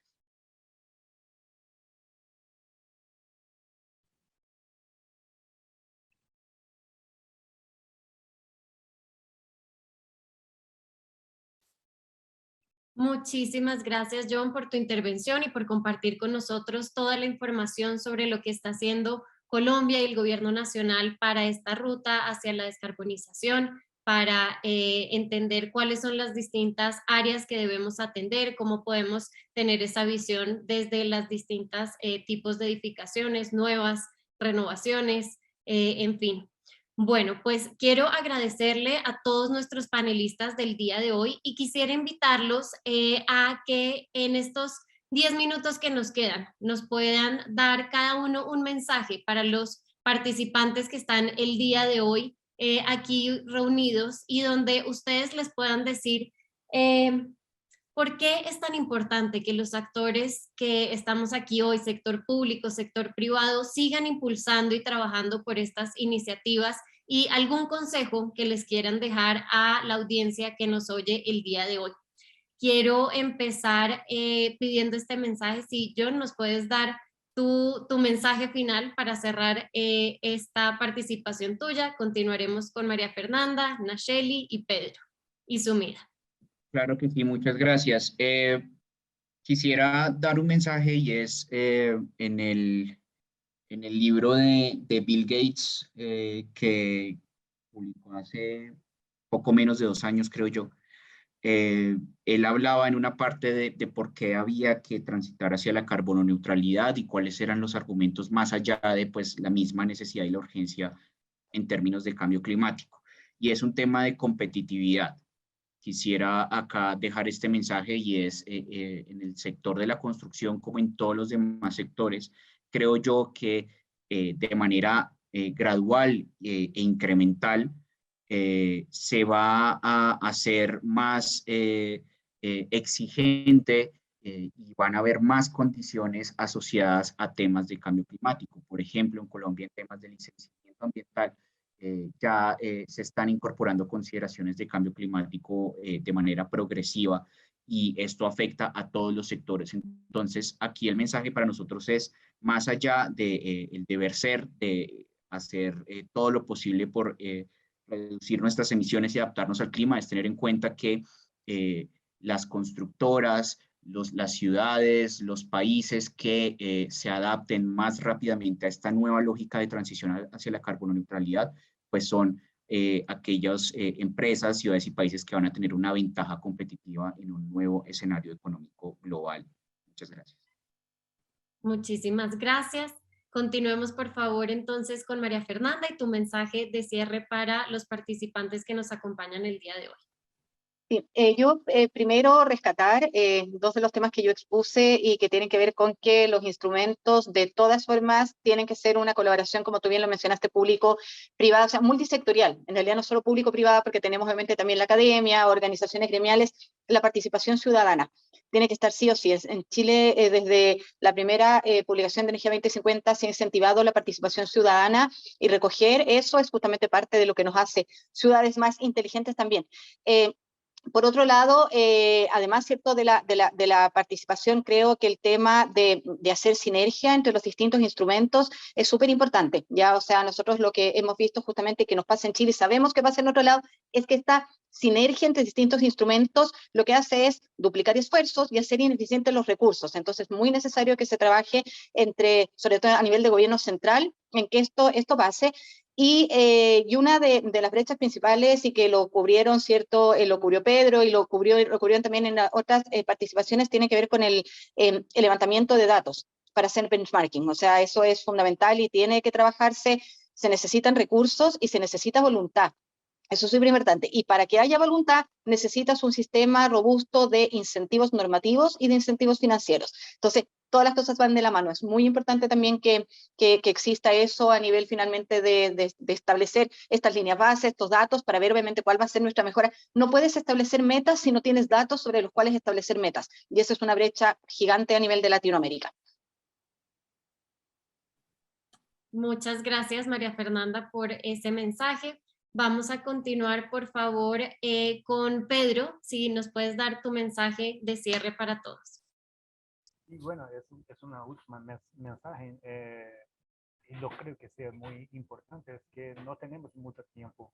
Muchísimas gracias, John, por tu intervención y por compartir con nosotros toda la información sobre lo que está haciendo Colombia y el gobierno nacional para esta ruta hacia la descarbonización, para entender cuáles son las distintas áreas que debemos atender, cómo podemos tener esa visión desde las distintas tipos de edificaciones, nuevas, renovaciones, en fin. Bueno, pues quiero agradecerle a todos nuestros panelistas del día de hoy y quisiera invitarlos a que en estos 10 minutos que nos quedan nos puedan dar cada uno un mensaje para los participantes que están el día de hoy aquí reunidos y donde ustedes les puedan decir ¿por qué es tan importante que los actores que estamos aquí hoy, sector público, sector privado, sigan impulsando y trabajando por estas iniciativas y algún consejo que les quieran dejar a la audiencia que nos oye el día de hoy. Quiero empezar pidiendo este mensaje. Si John, nos puedes dar tu mensaje final para cerrar esta participación tuya. Continuaremos con María Fernanda, Nacheli y Pedro y Sumida. Claro que sí, muchas gracias. Quisiera dar un mensaje y es en el libro de Bill Gates que publicó hace poco menos de 2 años, creo yo. Él hablaba en una parte de por qué había que transitar hacia la carbono neutralidad y cuáles eran los argumentos más allá de pues, la misma necesidad y la urgencia en términos de cambio climático. Y es un tema de competitividad. Quisiera acá dejar este mensaje y es en el sector de la construcción como en todos los demás sectores, creo yo que de manera gradual e incremental se va a hacer más exigente y van a haber más condiciones asociadas a temas de cambio climático. Por ejemplo, en Colombia en temas de licenciamiento ambiental ya se están incorporando consideraciones de cambio climático de manera progresiva y esto afecta a todos los sectores. Entonces, aquí el mensaje para nosotros es, más allá de el deber ser, de hacer todo lo posible por reducir nuestras emisiones y adaptarnos al clima, es tener en cuenta que las constructoras, las ciudades, los países que se adapten más rápidamente a esta nueva lógica de transición hacia la carbono neutralidad, pues son aquellas empresas, ciudades y países que van a tener una ventaja competitiva en un nuevo escenario económico global. Muchas gracias. Muchísimas gracias. Continuemos, por favor, entonces con María Fernanda y tu mensaje de cierre para los participantes que nos acompañan el día de hoy. Sí, yo primero rescatar 2 de los temas que yo expuse y que tienen que ver con que los instrumentos de todas formas tienen que ser una colaboración, como tú bien lo mencionaste, público-privada, o sea, multisectorial, en realidad no solo público-privada, porque tenemos obviamente también la academia, organizaciones gremiales, la participación ciudadana. Tiene que estar sí o sí. En Chile, desde la primera publicación de Energía 2050, se ha incentivado la participación ciudadana y recoger eso es justamente parte de lo que nos hace ciudades más inteligentes también. Por otro lado, además, ¿cierto? de la participación, creo que el tema de hacer sinergia entre los distintos instrumentos es súper importante, ¿ya? O sea, nosotros lo que hemos visto justamente que nos pasa en Chile y sabemos que pasa en otro lado, es que esta sinergia entre distintos instrumentos lo que hace es duplicar esfuerzos y hacer ineficientes los recursos. Entonces, es muy necesario que se trabaje sobre todo a nivel de gobierno central, en que esto pase. Y una de las brechas principales y que lo cubrieron, ¿cierto? Lo cubrió Pedro y lo cubrieron también en otras participaciones, tiene que ver con el levantamiento de datos para hacer benchmarking. O sea, eso es fundamental y tiene que trabajarse, se necesitan recursos y se necesita voluntad. Eso es súper importante. Y para que haya voluntad, necesitas un sistema robusto de incentivos normativos y de incentivos financieros. Entonces, todas las cosas van de la mano. Es muy importante también que exista eso a nivel finalmente de establecer estas líneas base, estos datos, para ver obviamente cuál va a ser nuestra mejora. No puedes establecer metas si no tienes datos sobre los cuales establecer metas. Y eso es una brecha gigante a nivel de Latinoamérica. Muchas gracias, María Fernanda, por ese mensaje. Vamos a continuar, por favor, con Pedro, si nos puedes dar tu mensaje de cierre para todos. Y bueno, es una última mensaje. Y yo creo que sea muy importante, es que no tenemos mucho tiempo.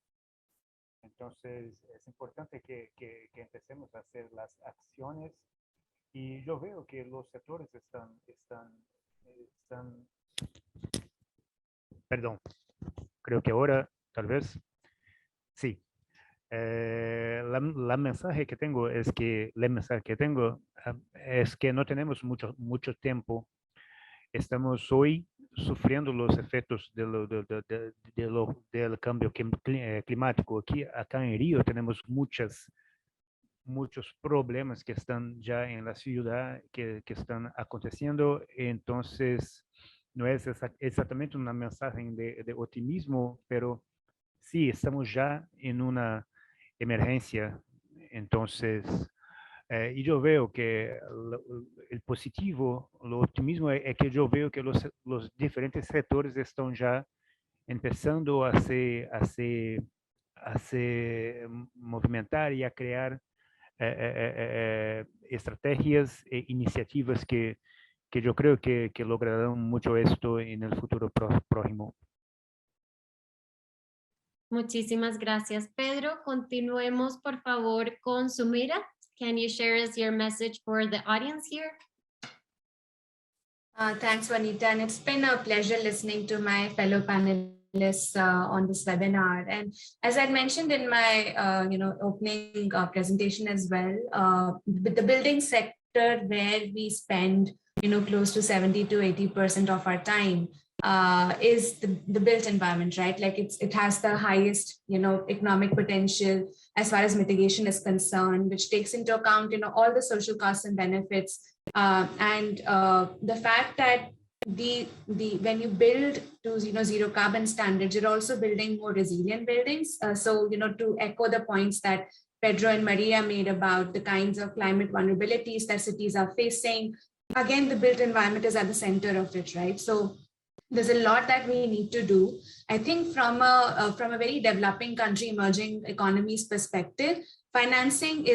Entonces, es importante que empecemos a hacer las acciones. Y yo veo que los sectores están perdón, creo que ahora tal vez sí. La mensaje que tengo es que no tenemos mucho tiempo. Estamos hoy sufriendo los efectos del cambio climático. Acá en Río tenemos muchos problemas que están ya en la ciudad, que están aconteciendo. Entonces, no es exactamente una mensaje de optimismo, pero sí, estamos ya en una emergencia. Entonces, y yo veo que el positivo, lo optimismo es que yo veo que los diferentes sectores están ya empezando a se movimentar y a crear estrategias e iniciativas que yo creo que lograrán mucho esto en el futuro próximo. Muchísimas gracias, Pedro. Continuemos, por favor, con Sumira. Can you share us your message for the audience here? Thanks, Juanita. And it's been a pleasure listening to my fellow panelists on this webinar. And as I mentioned in my opening presentation as well, with the building sector where we spend close to 70 to 80% of our time is the built environment, right? Like it has the highest economic potential as far as mitigation is concerned, which takes into account all the social costs and benefits. And the fact that when you build to zero carbon standards, you're also building more resilient buildings. So to echo the points that Pedro and Maria made about the kinds of climate vulnerabilities that cities are facing, again, the built environment is at the center of it, right? So there's a lot that we need to do. I think from a very developing country, emerging economies perspective, financing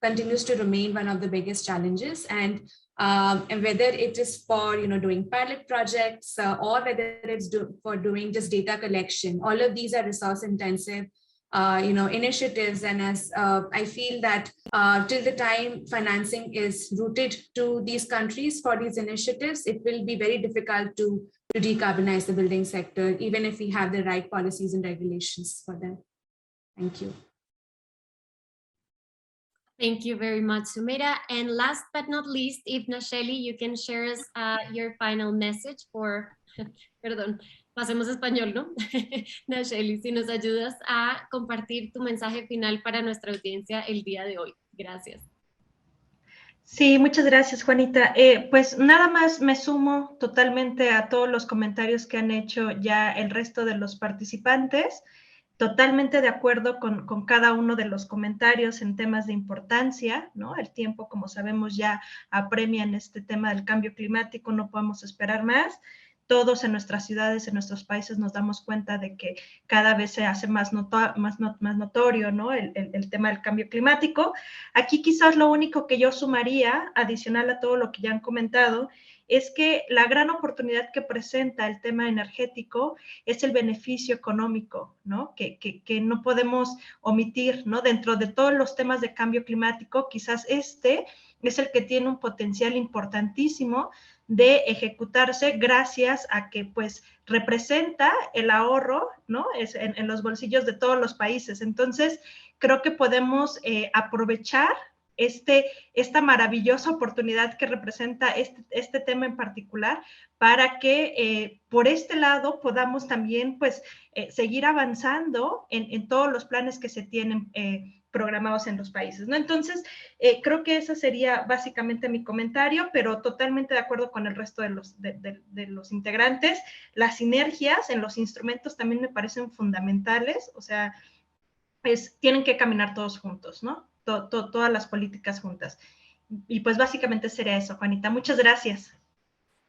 continues to remain one of the biggest challenges. And whether it is for doing pilot projects or whether it's for doing just data collection, all of these are resource intensive initiatives. And as I feel that till the time financing is rooted to these countries for these initiatives, it will be very difficult to decarbonize the building sector, even if we have the right policies and regulations for them. Thank you. Thank you very much, Sumira. And last but not least, if Nacheli, you can share us your final message for, perdón, pasemos a español, ¿no? Nacheli, si nos ayudas a compartir tu mensaje final para nuestra audiencia el día de hoy. Gracias. Sí, muchas gracias, Juanita. Pues nada más me sumo totalmente a todos los comentarios que han hecho ya el resto de los participantes. Totalmente de acuerdo con cada uno de los comentarios en temas de importancia, ¿no? El tiempo, como sabemos, ya apremia en este tema del cambio climático, no podemos esperar más. Todos en nuestras ciudades, en nuestros países nos damos cuenta de que cada vez se hace más notorio, ¿no? el tema del cambio climático. Aquí quizás lo único que yo sumaría, adicional a todo lo que ya han comentado, es que la gran oportunidad que presenta el tema energético es el beneficio económico, ¿no? Que no podemos omitir, ¿no? Dentro de todos los temas de cambio climático, quizás este es el que tiene un potencial importantísimo de ejecutarse gracias a que pues representa el ahorro, ¿no? Es en los bolsillos de todos los países. Entonces, creo que podemos aprovechar esta maravillosa oportunidad que representa este tema en particular para que por este lado podamos también pues seguir avanzando en todos los planes que se tienen programados en los países, ¿no? Entonces, creo que ese sería básicamente mi comentario, pero totalmente de acuerdo con el resto de los integrantes. Las sinergias en los instrumentos también me parecen fundamentales, o sea, tienen que caminar todos juntos, ¿no? Todas las políticas juntas. Y pues básicamente sería eso, Juanita. Muchas gracias.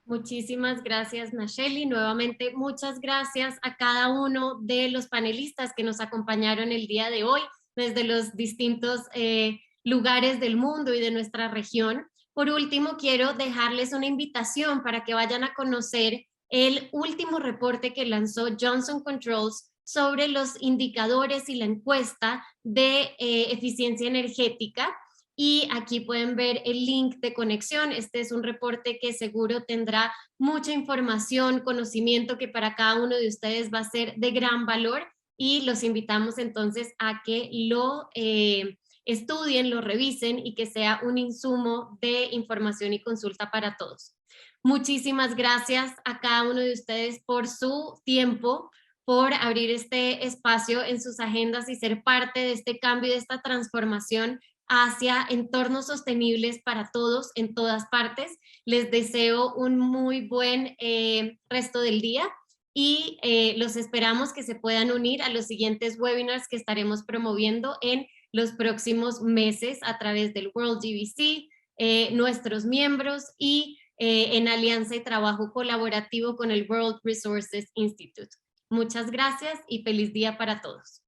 Muchísimas gracias, Nacheli. Nuevamente, muchas gracias a cada uno de los panelistas que nos acompañaron el día de hoy desde los distintos lugares del mundo y de nuestra región. Por último, quiero dejarles una invitación para que vayan a conocer el último reporte que lanzó Johnson Controls sobre los indicadores y la encuesta de eficiencia energética. Y aquí pueden ver el link de conexión. Este es un reporte que seguro tendrá mucha información, conocimiento que para cada uno de ustedes va a ser de gran valor. Y los invitamos entonces a que lo estudien, lo revisen y que sea un insumo de información y consulta para todos. Muchísimas gracias a cada uno de ustedes por su tiempo, por abrir este espacio en sus agendas y ser parte de este cambio y de esta transformación hacia entornos sostenibles para todos en todas partes. Les deseo un muy buen resto del día y los esperamos que se puedan unir a los siguientes webinars que estaremos promoviendo en los próximos meses a través del World GBC, nuestros miembros y en alianza y trabajo colaborativo con el World Resources Institute. Muchas gracias y feliz día para todos.